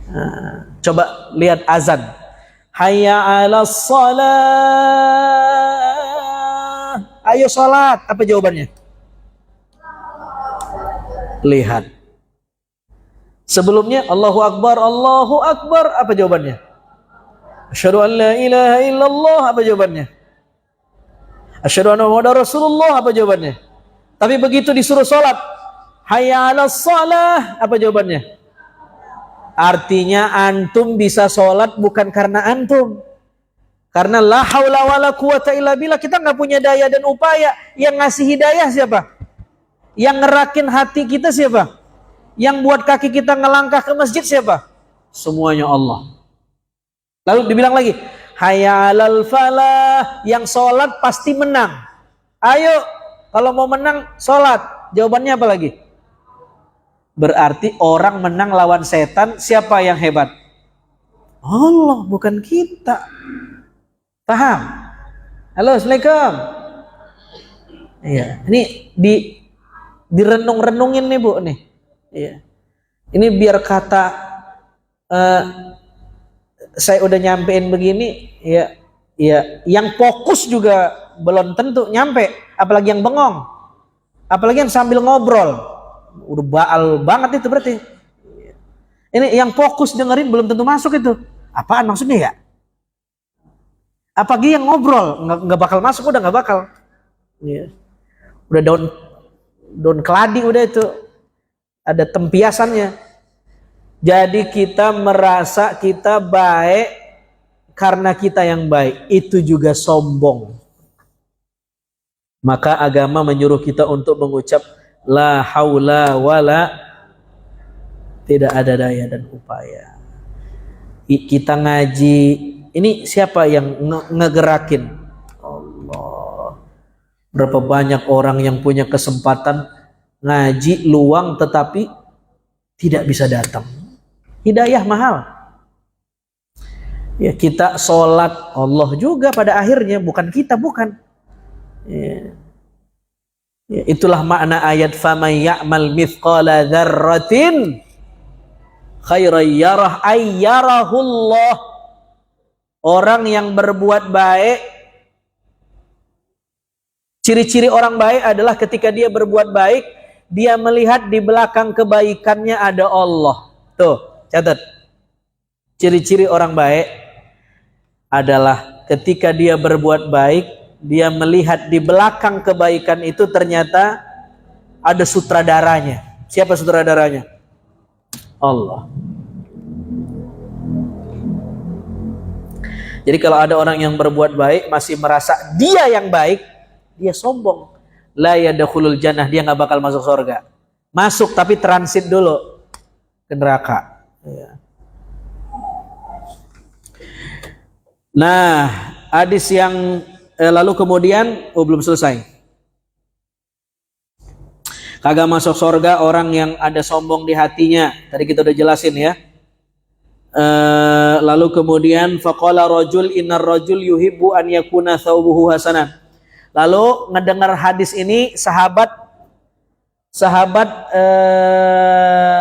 Nah, coba lihat azan. Hayya 'alas shalah. Ayo salat. Apa jawabannya? Lihat. Sebelumnya Allahu Akbar, Allahu Akbar. Apa jawabannya? Asyhadu an la ilaha illallah. Apa jawabannya? Asyhadu anna Muhammadar Rasulullah. Apa jawabannya? Tapi begitu disuruh salat, hayya 'alas shalah, apa jawabannya? Artinya antum bisa salat bukan karena antum. Karena la haula wala quwata illa billah, kita nggak punya daya dan upaya. Yang ngasih hidayah siapa? Yang ngerakin hati kita siapa? Yang buat kaki kita ngelangkah ke masjid siapa? Semuanya Allah. Lalu dibilang lagi, hayya 'alal falah, yang sholat pasti menang. Ayo, kalau mau menang sholat. Jawabannya apa lagi? Berarti orang menang lawan setan, siapa yang hebat? Allah, bukan kita. Paham? Halo, Assalamualaikum. Iya, ini direnung-renungin nih Bu nih. Iya. Ini biar kata saya udah nyampein begini, ya, yang fokus juga belum tentu nyampe, apalagi yang bengong, apalagi yang sambil ngobrol, udah baal banget itu berarti. Ini yang fokus dengerin belum tentu masuk itu. Apaan maksudnya ya? Apalagi yang ngobrol nggak bakal masuk, udah nggak bakal. Ya. Udah daun keladi udah itu, ada tempiasannya. Jadi kita merasa kita baik karena kita yang baik, itu juga sombong. Maka agama menyuruh kita untuk mengucap La haula wala, tidak ada daya dan upaya. Kita ngaji, ini siapa yang ngegerakin? Allah. Berapa banyak orang yang punya kesempatan ngaji luang tetapi tidak bisa datang. Hidayah mahal. Ya, kita sholat, Allah juga pada akhirnya, bukan kita, bukan. Ya. Ya, itulah makna ayat faman ya'mal mithqala dzarratin khairan yarah ayyarahullah. Orang yang berbuat baik, ciri-ciri orang baik adalah ketika dia berbuat baik, dia melihat di belakang kebaikannya ada Allah. Tuh, catat. Ciri-ciri orang baik adalah ketika dia berbuat baik, dia melihat di belakang kebaikan itu ternyata ada sutradaranya. Siapa sutradaranya? Allah. Jadi kalau ada orang yang berbuat baik masih merasa dia yang baik, dia sombong. La yadkhulul jannah, dia nggak bakal masuk surga. Masuk tapi transit dulu ke neraka. Ya. Nah, hadis yang lalu kemudian, belum selesai. Kagak masuk surga orang yang ada sombong di hatinya. Tadi kita udah jelasin ya. Lalu kemudian faqala rajul innar rajul yuhibbu an yakuna thawbuhu hasanan. Lalu ngedengar hadis ini sahabat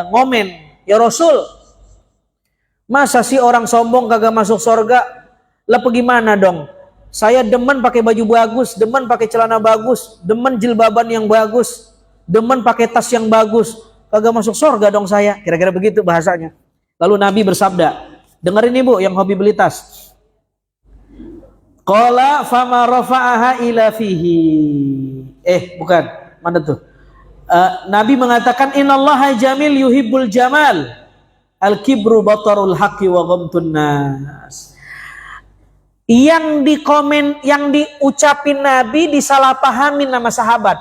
ngomen, ya Rasul, masa sih orang sombong kagak masuk surga? Lah bagaimana dong? Saya demen pakai baju bagus, demen pakai celana bagus, demen jilbaban yang bagus, demen pakai tas yang bagus, kagak masuk surga dong saya. Kira-kira begitu bahasanya. Lalu Nabi bersabda, dengerin ibu yang hobi beli tas. Qala fama rafa'aha ila fihi. Bukan, mana tuh? Nabi mengatakan innallaha jamil yuhibbul jamal. Al-kibru batarul haqqi wa ghamtun nas. Yang diucapin Nabi disalahpahamin sama sahabat.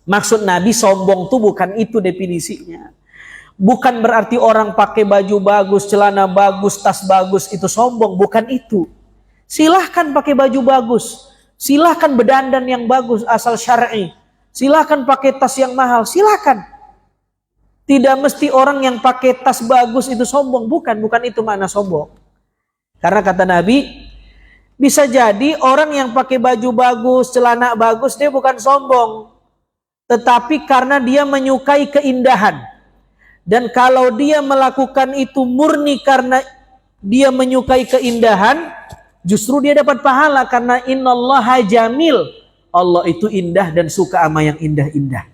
Maksud Nabi sombong tuh bukan itu definisinya. Bukan berarti orang pakai baju bagus, celana bagus, tas bagus itu sombong, bukan itu. Silahkan pakai baju bagus, silahkan berdandan yang bagus asal syar'i, silahkan pakai tas yang mahal, silahkan. Tidak mesti orang yang pakai tas bagus itu sombong, bukan itu makna sombong. Karena kata Nabi, bisa jadi orang yang pakai baju bagus, celana bagus, dia bukan sombong. Tetapi karena dia menyukai keindahan. Dan kalau dia melakukan itu murni karena dia menyukai keindahan, justru dia dapat pahala karena innallaha jamil. Allah itu indah dan suka sama yang indah-indah.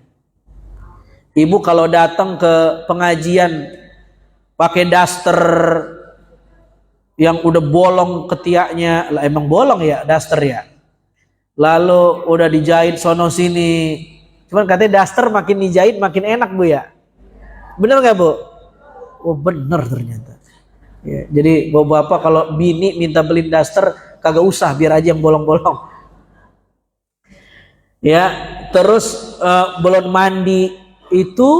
Ibu kalau datang ke pengajian pakai daster yang udah bolong ketiaknya, lah emang bolong ya daster ya. Lalu udah dijahit sono sini. Cuman katanya daster makin dijahit makin enak Bu ya. Bener gak Bu? Oh bener ternyata. Ya, jadi bapak kalau bini minta beliin daster kagak usah, biar aja yang bolong-bolong. Ya, terus belum mandi itu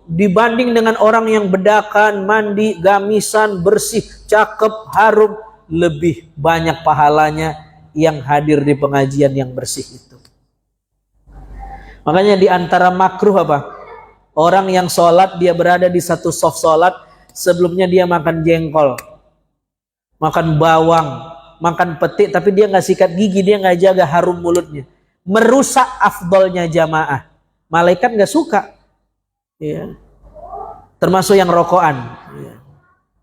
dibanding dengan orang yang bedakan, mandi, gamisan, bersih, cakep, harum, lebih banyak pahalanya yang hadir di pengajian yang bersih itu. Makanya di antara makruh apa? Orang yang sholat, dia berada di satu shaf sholat, sebelumnya dia makan jengkol, makan bawang, makan petik, tapi dia nggak sikat gigi, dia nggak jaga harum mulutnya. Merusak afdolnya jamaah. Malaikat nggak suka. Ya. Termasuk yang rokokan. Ya.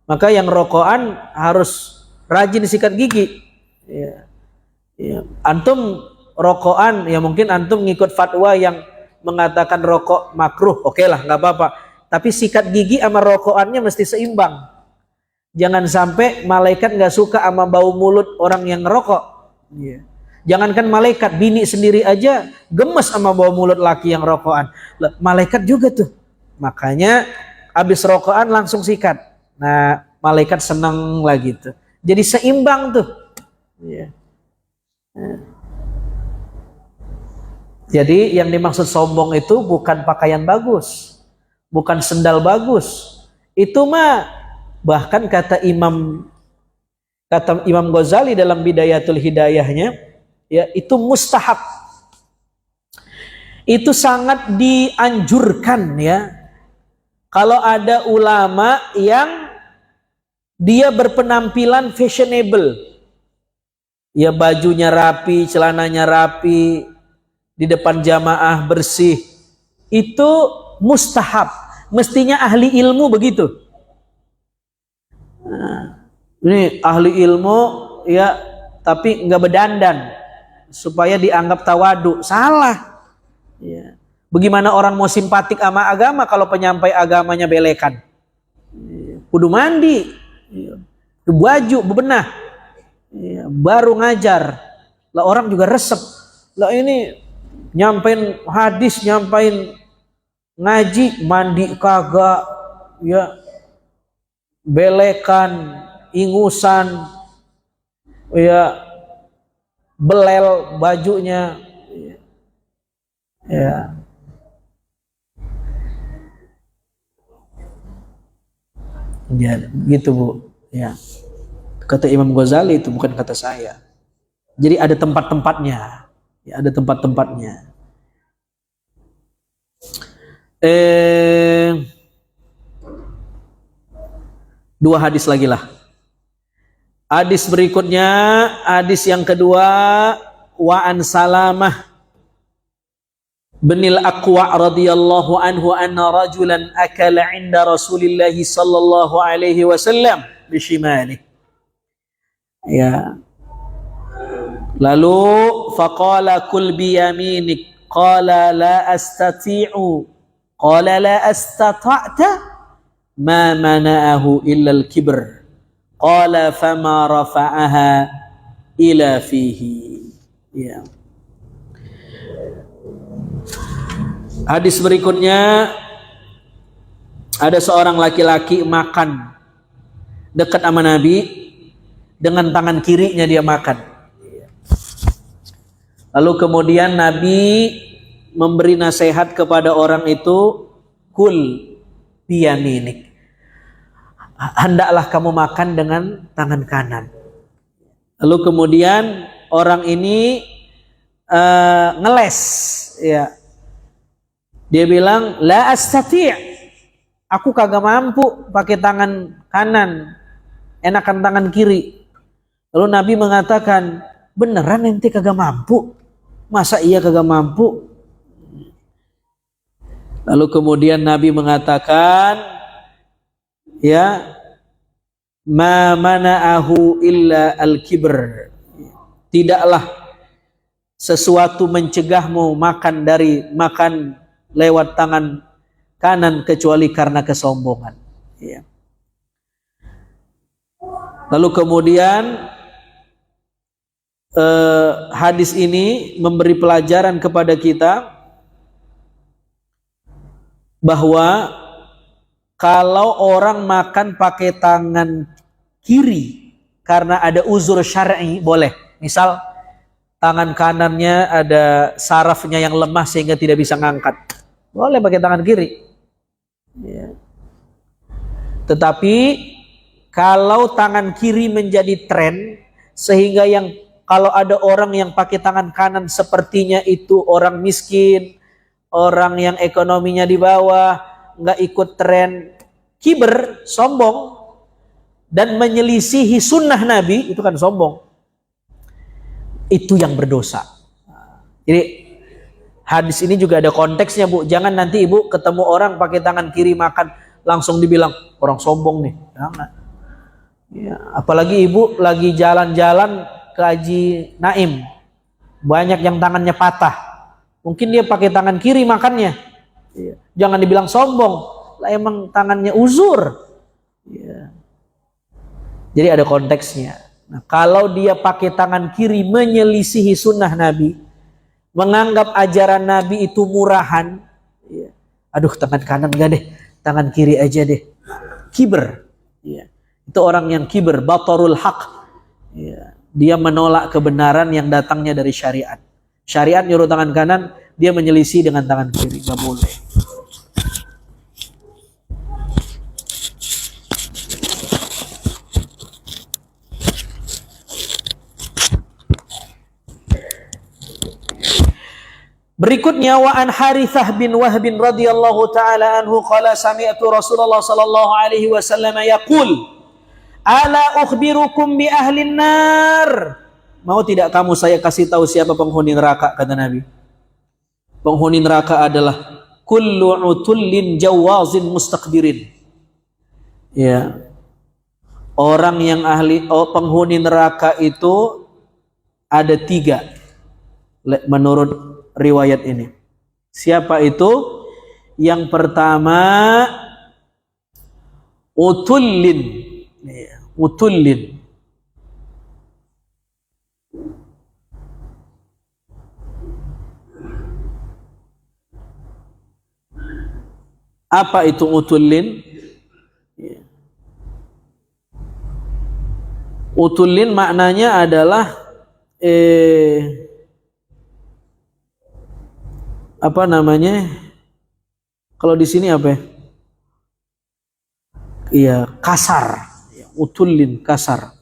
Maka yang rokokan harus rajin sikat gigi. Ya. Ya. Antum rokokan, ya mungkin antum ngikut fatwa yang mengatakan rokok makruh, oke lah, nggak apa-apa. Tapi sikat gigi sama rokokannya mesti seimbang. Jangan sampai malaikat nggak suka sama bau mulut orang yang ngerokok. Ya. Jangankan malaikat, bini sendiri aja gemes sama bau mulut laki yang rokokan. Malaikat juga tuh. Makanya habis rokokan langsung sikat. Nah, malaikat senang lagi tuh. Jadi seimbang tuh. Ya. Jadi yang dimaksud sombong itu bukan pakaian bagus, bukan sendal bagus. Itu mah bahkan kata Imam Ghazali dalam Bidayatul Hidayahnya, ya itu mustahab. Itu sangat dianjurkan ya. Kalau ada ulama yang dia berpenampilan fashionable, ya bajunya rapi, celananya rapi, di depan jamaah bersih, itu mustahab. Mestinya ahli ilmu begitu. Nah, ini ahli ilmu ya, tapi nggak berdandan supaya dianggap tawadu. Salah. Ya. Bagaimana orang mau simpatik sama agama kalau penyampai agamanya belekan? Kudu mandi, baju bebenah, ya, baru ngajar. Lah orang juga resep. Lah ini nyampein hadis, nyampein ngaji, mandi kagak, ya belekan, ingusan, ya belel bajunya, ya. Ya, gitu Bu. Ya. Kata Imam Ghazali itu bukan kata saya. Jadi ada tempat-tempatnya. Ya, ada tempat-tempatnya. Dua hadis lagi lah. Hadis berikutnya, hadis yang kedua, wa an Salamah bin al-Aqwa radhiyallahu anhu anna rajulan akala 'inda Rasulillah sallallahu alaihi wasallam bishimali. Ya. Lalu faqala kul bi yaminik, qala la astati'u, qala la astata'ta, ma mana'ahu illa al-kibr, qala fama rafa'aha ila fihi. Ya. Hadis berikutnya, ada seorang laki-laki makan dekat sama Nabi, dengan tangan kirinya dia makan. Lalu kemudian Nabi memberi nasihat kepada orang itu, kul biyaminik, hendaklah kamu makan dengan tangan kanan. Lalu kemudian orang ini ngeles, ya. Dia bilang, la astati', aku kagak mampu pakai tangan kanan, enakan tangan kiri. Lalu Nabi mengatakan, beneran ente kagak mampu? Masa iya kagak mampu? Lalu kemudian Nabi mengatakan, ya, ma mana'ahu illa al-kibr, tidaklah sesuatu mencegahmu makan lewat tangan kanan kecuali karena kesombongan. Ya. Lalu kemudian hadis ini memberi pelajaran kepada kita bahwa kalau orang makan pakai tangan kiri karena ada uzur syar'i boleh. Misal tangan kanannya ada sarafnya yang lemah sehingga tidak bisa ngangkat, boleh pakai tangan kiri. Ya. Tetapi kalau tangan kiri menjadi tren sehingga yang kalau ada orang yang pakai tangan kanan sepertinya itu orang miskin, orang yang ekonominya di bawah, nggak ikut tren, kiber, sombong, dan menyelisihi sunnah Nabi, itu kan sombong. Itu yang berdosa. Jadi hadis ini juga ada konteksnya Bu. Jangan nanti Ibu ketemu orang pakai tangan kiri makan langsung dibilang orang sombong nih. Jangan. Ya, apalagi Ibu lagi jalan-jalan ke Haji Naim, banyak yang tangannya patah. Mungkin dia pakai tangan kiri makannya. Ya. Jangan dibilang sombong. Lah emang tangannya uzur. Ya. Jadi ada konteksnya. Nah, kalau dia pakai tangan kiri menyelisihi sunnah Nabi, menganggap ajaran Nabi itu murahan, ya. Aduh tangan kanan enggak deh, tangan kiri aja deh. Kiber, ya. Itu orang yang kiber, batarul haq. Ya. Dia menolak kebenaran yang datangnya dari syariat. Syariat nyuruh tangan kanan, dia menyelisih dengan tangan kiri, nggak boleh. Berikutnya wa an Harithah bin Wahb radhiyallahu taala anhu qala sami'tu Rasulullah sallallahu alaihi wasallam yaqul ala ukhbirukum bi ahlin nar. Mau tidak kamu saya kasih tahu siapa penghuni neraka, kata Nabi. Penghuni neraka adalah kullu utullin jawazin mustakbirin. Ya. Orang yang penghuni neraka itu ada 3 menurut riwayat ini. Siapa itu? Yang pertama utullin. Utullin. Apa itu utullin? Utullin maknanya adalah apa namanya? Kalau di sini apa? Iya, kasar. Utullin, kasar.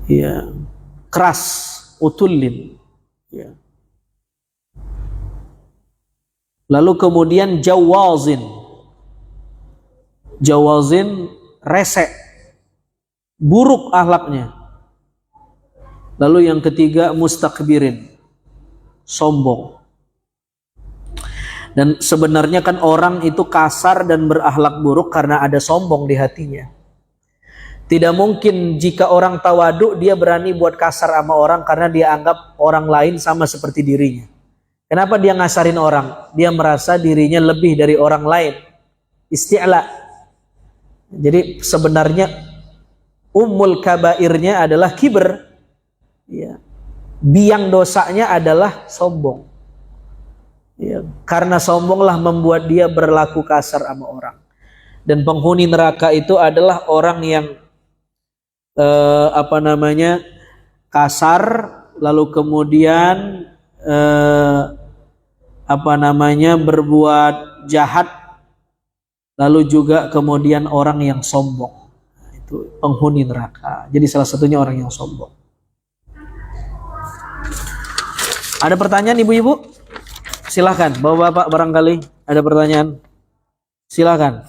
Iya, keras. Utullin. Ya. Lalu kemudian jawazin. Jawazin resek. Buruk akhlaknya. Lalu yang ketiga mustakbirin. Sombong. Dan sebenarnya kan orang itu kasar dan berakhlak buruk karena ada sombong di hatinya. Tidak mungkin jika orang tawaduk dia berani buat kasar sama orang karena dia anggap orang lain sama seperti dirinya. Kenapa dia ngasarin orang? Dia merasa dirinya lebih dari orang lain. Isti'la. Jadi sebenarnya ummul kabairnya adalah kibr. Ya. Biang dosanya adalah sombong. Ya, karena sombonglah membuat dia berlaku kasar sama orang. Dan penghuni neraka itu adalah orang yang kasar, lalu kemudian berbuat jahat, lalu juga kemudian orang yang sombong. Itu penghuni neraka. Jadi salah satunya orang yang sombong. Ada pertanyaan ibu-ibu? Silahkan, bapak-bapak barangkali ada pertanyaan. Silahkan.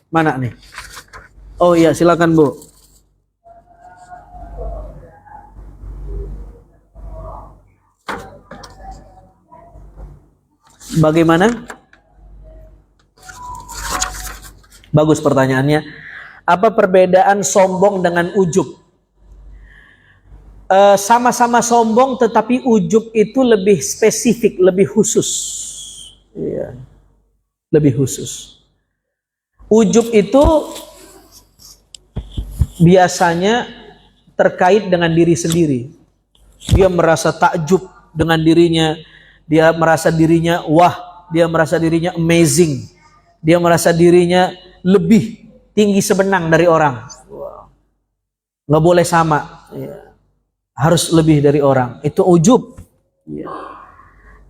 Mana nih? Oh iya, silakan Bu. Bagaimana? Bagus pertanyaannya. Apa perbedaan sombong dengan ujub? Sama-sama sombong, tetapi ujub itu lebih spesifik, lebih khusus. Iya. Lebih khusus. Ujub itu biasanya terkait dengan diri sendiri. Dia merasa takjub dengan dirinya, dia merasa dirinya wah, dia merasa dirinya amazing, dia merasa dirinya lebih tinggi sebenang dari orang. Nggak boleh sama. Ya. Harus lebih dari orang. Itu ujub. Ya.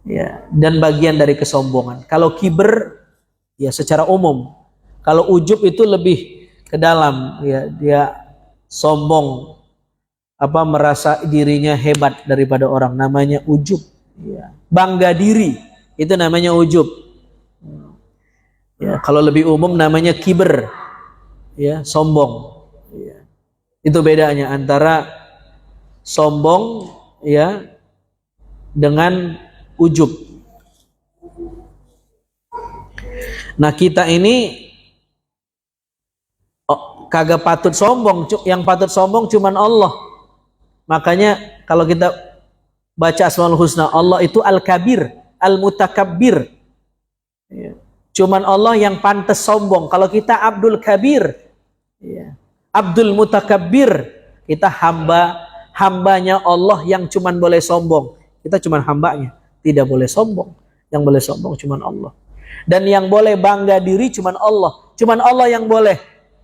Ya. Dan bagian dari kesombongan. Kalau kiber, ya secara umum. Kalau ujub itu lebih ke dalam. Ya, dia sombong, merasa dirinya hebat daripada orang. Namanya ujub. Ya. Bangga diri, itu namanya ujub. Ya. Kalau lebih umum namanya kiber. Ya, sombong. Ya. Itu bedanya antara sombong ya dengan ujub. Nah, kita ini kagak patut sombong, yang patut sombong cuman Allah. Makanya kalau kita baca Asmaul Husna, Allah itu Al-Kabir, Al-Mutakabbir. Ya. Cuman Allah yang pantas sombong. Kalau kita Abdul Kabir, ya. Abdul Mutakabbir, kita hambanya Allah yang cuman boleh sombong. Kita cuman hambanya, tidak boleh sombong. Yang boleh sombong cuman Allah. Dan yang boleh bangga diri cuman Allah. Cuman Allah yang boleh.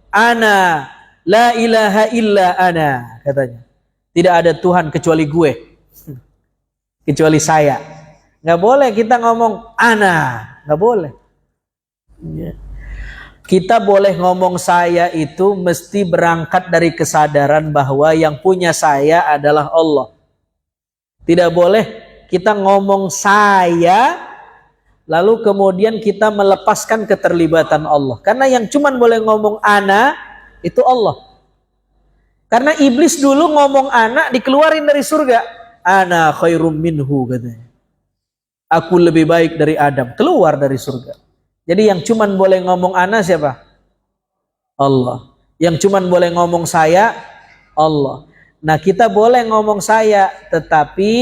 Ana la ilaha illa ana, katanya. Tidak ada Tuhan kecuali gue. Kecuali saya. Nggak boleh kita ngomong ana, nggak boleh. Ya. Kita boleh ngomong saya itu mesti berangkat dari kesadaran bahwa yang punya saya adalah Allah. Tidak boleh kita ngomong saya lalu kemudian kita melepaskan keterlibatan Allah. Karena yang cuman boleh ngomong ana itu Allah. Karena iblis dulu ngomong ana dikeluarin dari surga. Ana khairum minhu katanya. Aku lebih baik dari Adam, keluar dari surga. Jadi yang cuman boleh ngomong ana siapa? Allah. Yang cuman boleh ngomong saya, Allah. Nah, kita boleh ngomong saya, tetapi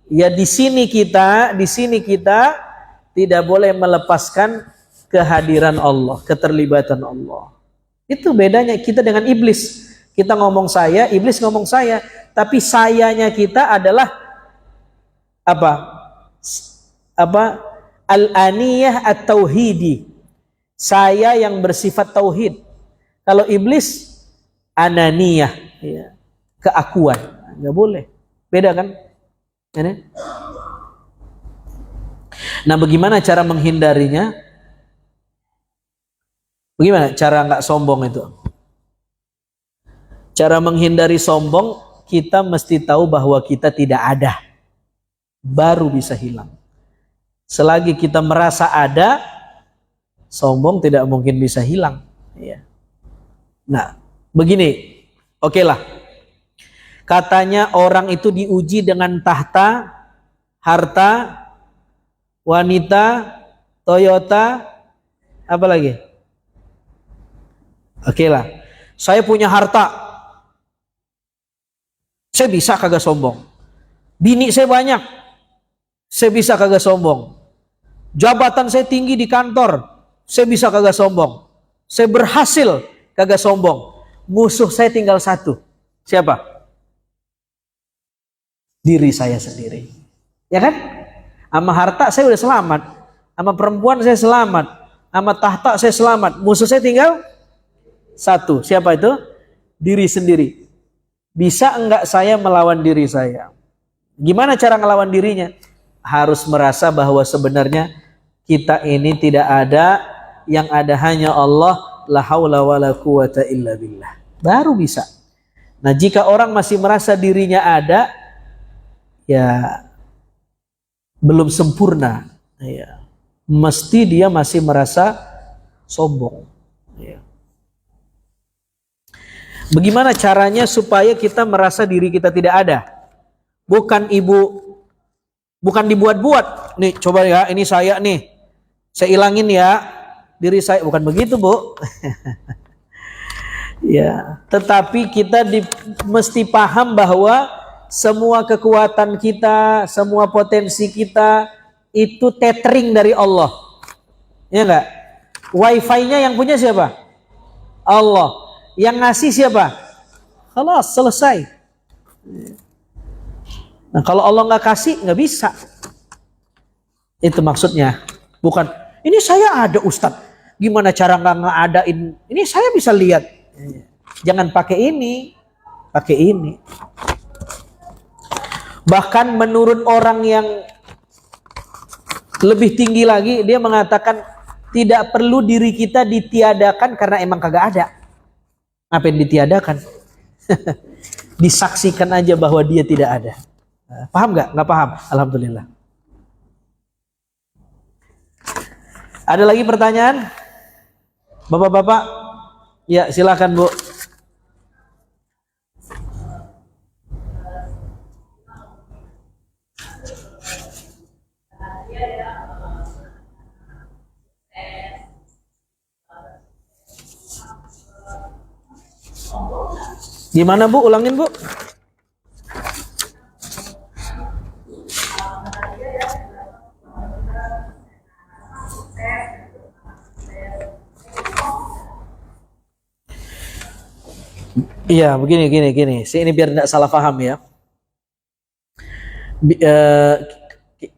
ya di sini kita tidak boleh melepaskan kehadiran Allah, keterlibatan Allah. Itu bedanya kita dengan iblis. Kita ngomong saya, iblis ngomong saya, tapi sayanya kita adalah apa? Al-aniyah at-tauhidi. Saya yang bersifat tauhid. Kalau iblis ananiyah, ya, keakuan. Nggak boleh. Beda kan? Ini. Nah, bagaimana cara menghindarinya? Bagaimana cara nggak sombong itu? Cara menghindari sombong, kita mesti tahu bahwa kita tidak ada. Baru bisa hilang. Selagi kita merasa ada, sombong tidak mungkin bisa hilang. Ya. Nah, begini, oke lah. Katanya orang itu diuji dengan tahta, harta, wanita, Toyota, apa lagi? Oke lah. Saya punya harta, saya bisa kagak sombong. Bini saya banyak, saya bisa kagak sombong. Jabatan saya tinggi di kantor, saya bisa kagak sombong. Saya berhasil kagak sombong. Musuh saya tinggal satu. Siapa? Diri saya sendiri. Ya kan? Sama harta saya udah selamat. Sama perempuan saya selamat. Sama tahta saya selamat. Musuh saya tinggal satu. Siapa itu? Diri sendiri. Bisa enggak saya melawan diri saya? Gimana cara ngelawan dirinya? Harus merasa bahwa sebenarnya kita ini tidak ada, yang ada hanya Allah, la haula wala quwata illa billah. Baru bisa. Nah, jika orang masih merasa dirinya ada, ya belum sempurna, ya. Mesti dia masih merasa sombong. Ya. Bagaimana caranya supaya kita merasa diri kita tidak ada? Bukan dibuat-buat. Nih, coba ya, ini saya nih. Saya ilangin ya diri saya. Bukan begitu, Bu. Ya, tetapi kita mesti paham bahwa semua kekuatan kita, semua potensi kita itu tethering dari Allah. Ya enggak? Wifi-nya yang punya siapa? Allah. Yang ngasih siapa? Khalas, selesai. Nah, kalau Allah nggak kasih, nggak bisa. Itu maksudnya. Bukan, ini saya ada Ustadz. Gimana cara nggak ngadain? Ini saya bisa lihat. Jangan pakai ini. Pakai ini. Bahkan menurut orang yang lebih tinggi lagi, dia mengatakan tidak perlu diri kita ditiadakan karena emang kagak ada. Ngapain ditiadakan? Disaksikan aja bahwa dia tidak ada. Paham nggak? Nggak paham? Alhamdulillah. Ada lagi pertanyaan? Bapak-bapak? Ya, silakan, Bu. Gimana, Bu? Ulangin, Bu. Iya, begini. Ini biar tidak salah paham ya.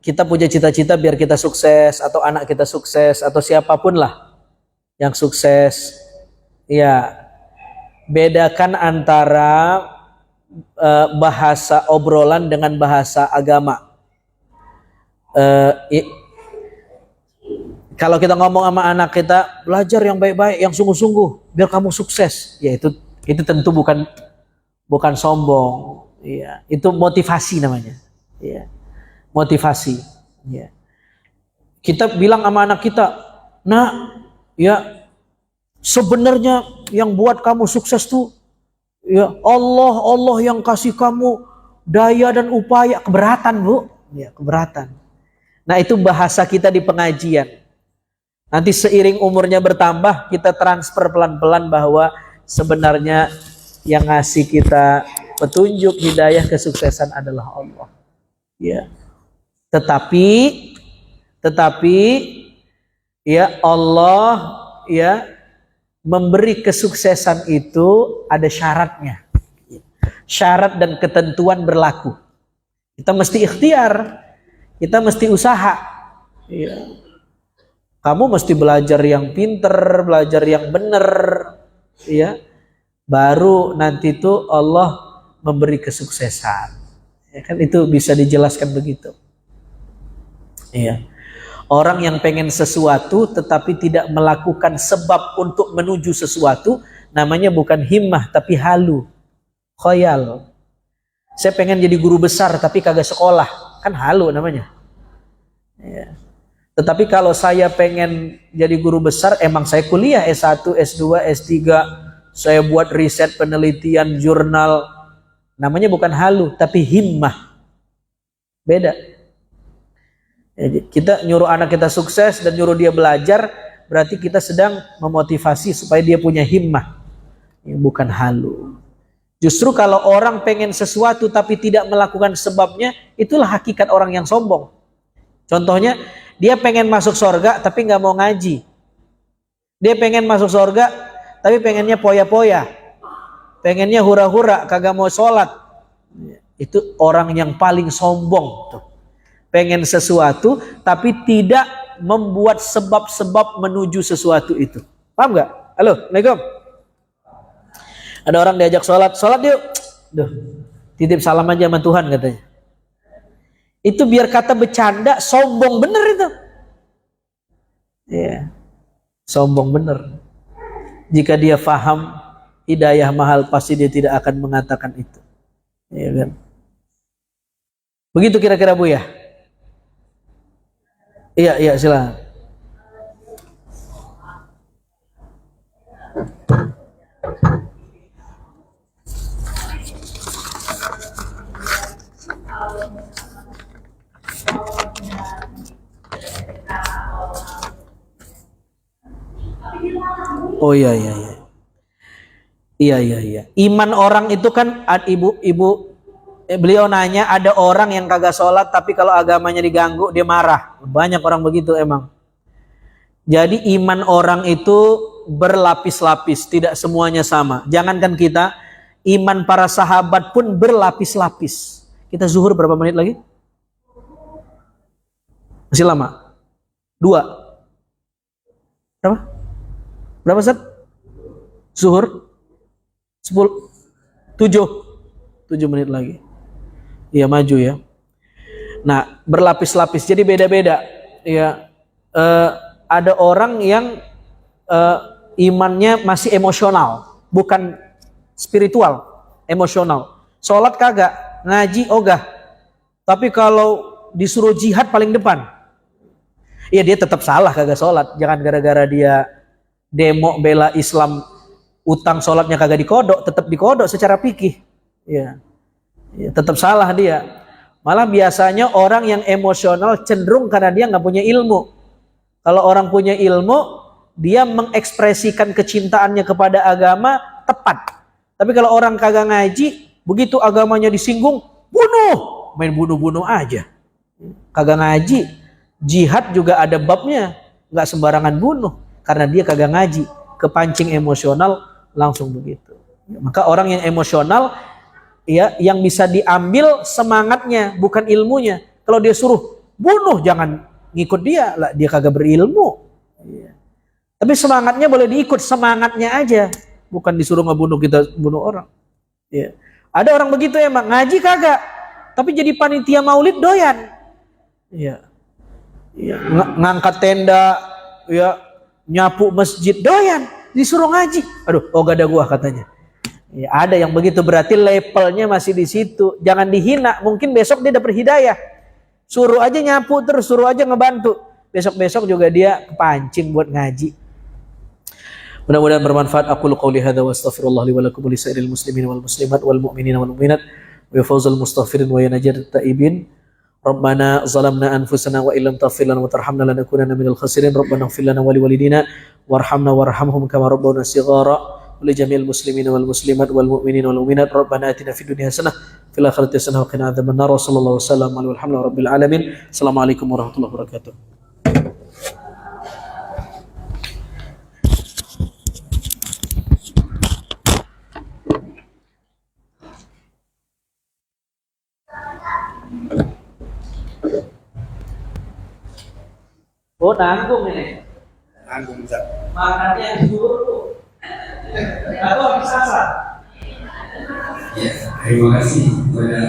Kita punya cita-cita biar kita sukses, atau anak kita sukses, atau siapapun lah yang sukses. Ya, bedakan antara bahasa obrolan dengan bahasa agama. eh, kalau kita ngomong sama anak kita, belajar yang baik-baik, yang sungguh-sungguh, biar kamu sukses. Ya itu tentu bukan sombong. Ya, itu motivasi namanya. Ya, motivasi. Ya. Kita bilang sama anak kita, nak, ya sebenarnya yang buat kamu sukses tuh, ya Allah yang kasih kamu daya dan upaya. Keberatan, Bu. Ya, keberatan. Nah, itu bahasa kita di pengajian. Nanti seiring umurnya bertambah, kita transfer pelan-pelan bahwa sebenarnya yang ngasih kita petunjuk, hidayah, kesuksesan adalah Allah. Ya. Tetapi ya Allah ya memberi kesuksesan itu ada syaratnya. Syarat dan ketentuan berlaku. Kita mesti ikhtiar, kita mesti usaha. Ya. Kamu mesti belajar yang pinter, belajar yang benar, ya. Baru nanti tuh Allah memberi kesuksesan. Ya kan itu bisa dijelaskan begitu. Iya. Orang yang pengen sesuatu tetapi tidak melakukan sebab untuk menuju sesuatu, namanya bukan himmah tapi halu, khoyal. Saya pengen jadi guru besar tapi kagak sekolah, kan halu namanya. Ya. Tetapi kalau saya pengen jadi guru besar, emang saya kuliah S1, S2, S3, saya buat riset, penelitian, jurnal, namanya bukan halu tapi himmah. Beda. Jadi kita nyuruh anak kita sukses dan nyuruh dia belajar, berarti kita sedang memotivasi supaya dia punya himmah. Ini bukan halu. Justru kalau orang pengen sesuatu tapi tidak melakukan sebabnya, itulah hakikat orang yang sombong. Contohnya, dia pengen masuk surga tapi nggak mau ngaji. Dia pengen masuk surga tapi pengennya poya-poya. Pengennya hura-hura, kagak mau sholat. Itu orang yang paling sombong tuh. Pengen sesuatu tapi tidak membuat sebab-sebab menuju sesuatu itu. Paham nggak? Halo, Assalamualaikum. Ada orang diajak sholat yuk. Duh, titip salam aja sama Tuhan katanya. Itu biar kata bercanda, sombong bener itu. Ya, sombong bener. Jika dia faham hidayah mahal, pasti dia tidak akan mengatakan itu. Ya kan? Begitu kira-kira Bu ya? Iya silakan. Oh iya. Iman orang itu kan ibu beliau nanya, ada orang yang kagak sholat tapi kalau agamanya diganggu dia marah. Banyak orang begitu emang. Jadi iman orang itu berlapis-lapis, tidak semuanya sama. Jangankan kita, iman para sahabat pun berlapis-lapis. Kita zuhur berapa menit lagi? Masih lama? 2. Berapa Ustaz? Zuhur? 7 menit lagi. Iya maju ya. Nah, berlapis-lapis. Jadi beda-beda. Ya, ada orang yang imannya masih emosional, bukan spiritual, emosional. Sholat kagak, ngaji ogah. Tapi kalau disuruh jihad paling depan. Ya dia tetap salah kagak sholat. Jangan gara-gara dia demo bela Islam, utang sholatnya kagak dikodok, tetap dikodok secara fikih. Ya, tetap salah dia. Malah biasanya orang yang emosional cenderung karena dia nggak punya ilmu. Kalau orang punya ilmu, dia mengekspresikan kecintaannya kepada agama tepat. Tapi kalau orang kagak ngaji, begitu agamanya disinggung, bunuh, main bunuh-bunuh aja. Kagak ngaji, jihad juga ada babnya, nggak sembarangan bunuh. Karena dia kagak ngaji, kepancing emosional langsung begitu. Maka orang yang emosional, ya, yang bisa diambil semangatnya, bukan ilmunya. Kalau dia suruh bunuh, jangan ngikut dia, lah dia kagak berilmu. Ya. Tapi semangatnya boleh diikut, semangatnya aja, bukan disuruh ngebunuh kita bunuh orang. Ya. Ada orang begitu emang ngaji kagak, tapi jadi panitia maulid doyan. Ya. ya, ngangkat tenda, ya, nyapu masjid, doyan, disuruh ngaji. Aduh, oh gak ada gua katanya. Ya, ada yang begitu, berarti levelnya masih di situ. Jangan dihina, mungkin besok dia dapat hidayah. Suruh aja nyapu terus, suruh aja ngebantu. Besok-besok juga dia kepancing buat ngaji. Mudah-mudahan bermanfaat. Aqulu qouli hadza wa astaghfirullah li wa lakum wa lisairil muslimin wal muslimat wal mu'minina wal mu'minat wa fawzal mustaghfirin wa yanajat taibin. Rabbana zalamna anfusana wa illam taghfir lana wa tarhamna lanakunanna minal khasirin. Rabbana ighfir lana wa liwalidina warhamna warhamhum kama rabbawna shighara. Wa li jami'il muslimina wal muslimat wal mu'minina wal mu'minat. Rabbana atina fid dunya hasanah fil akhirati hasanah wa qina adzabannar. Wa sallallahu wasallam ala alhamdulillahi rabbil alamin. Assalamualaikum warahmatullahi wabarakatuh. Oh, nanggung ini. Nanggung Ustaz. Makannya disuruh. Atau habis asar. Ya, terima kasih kepada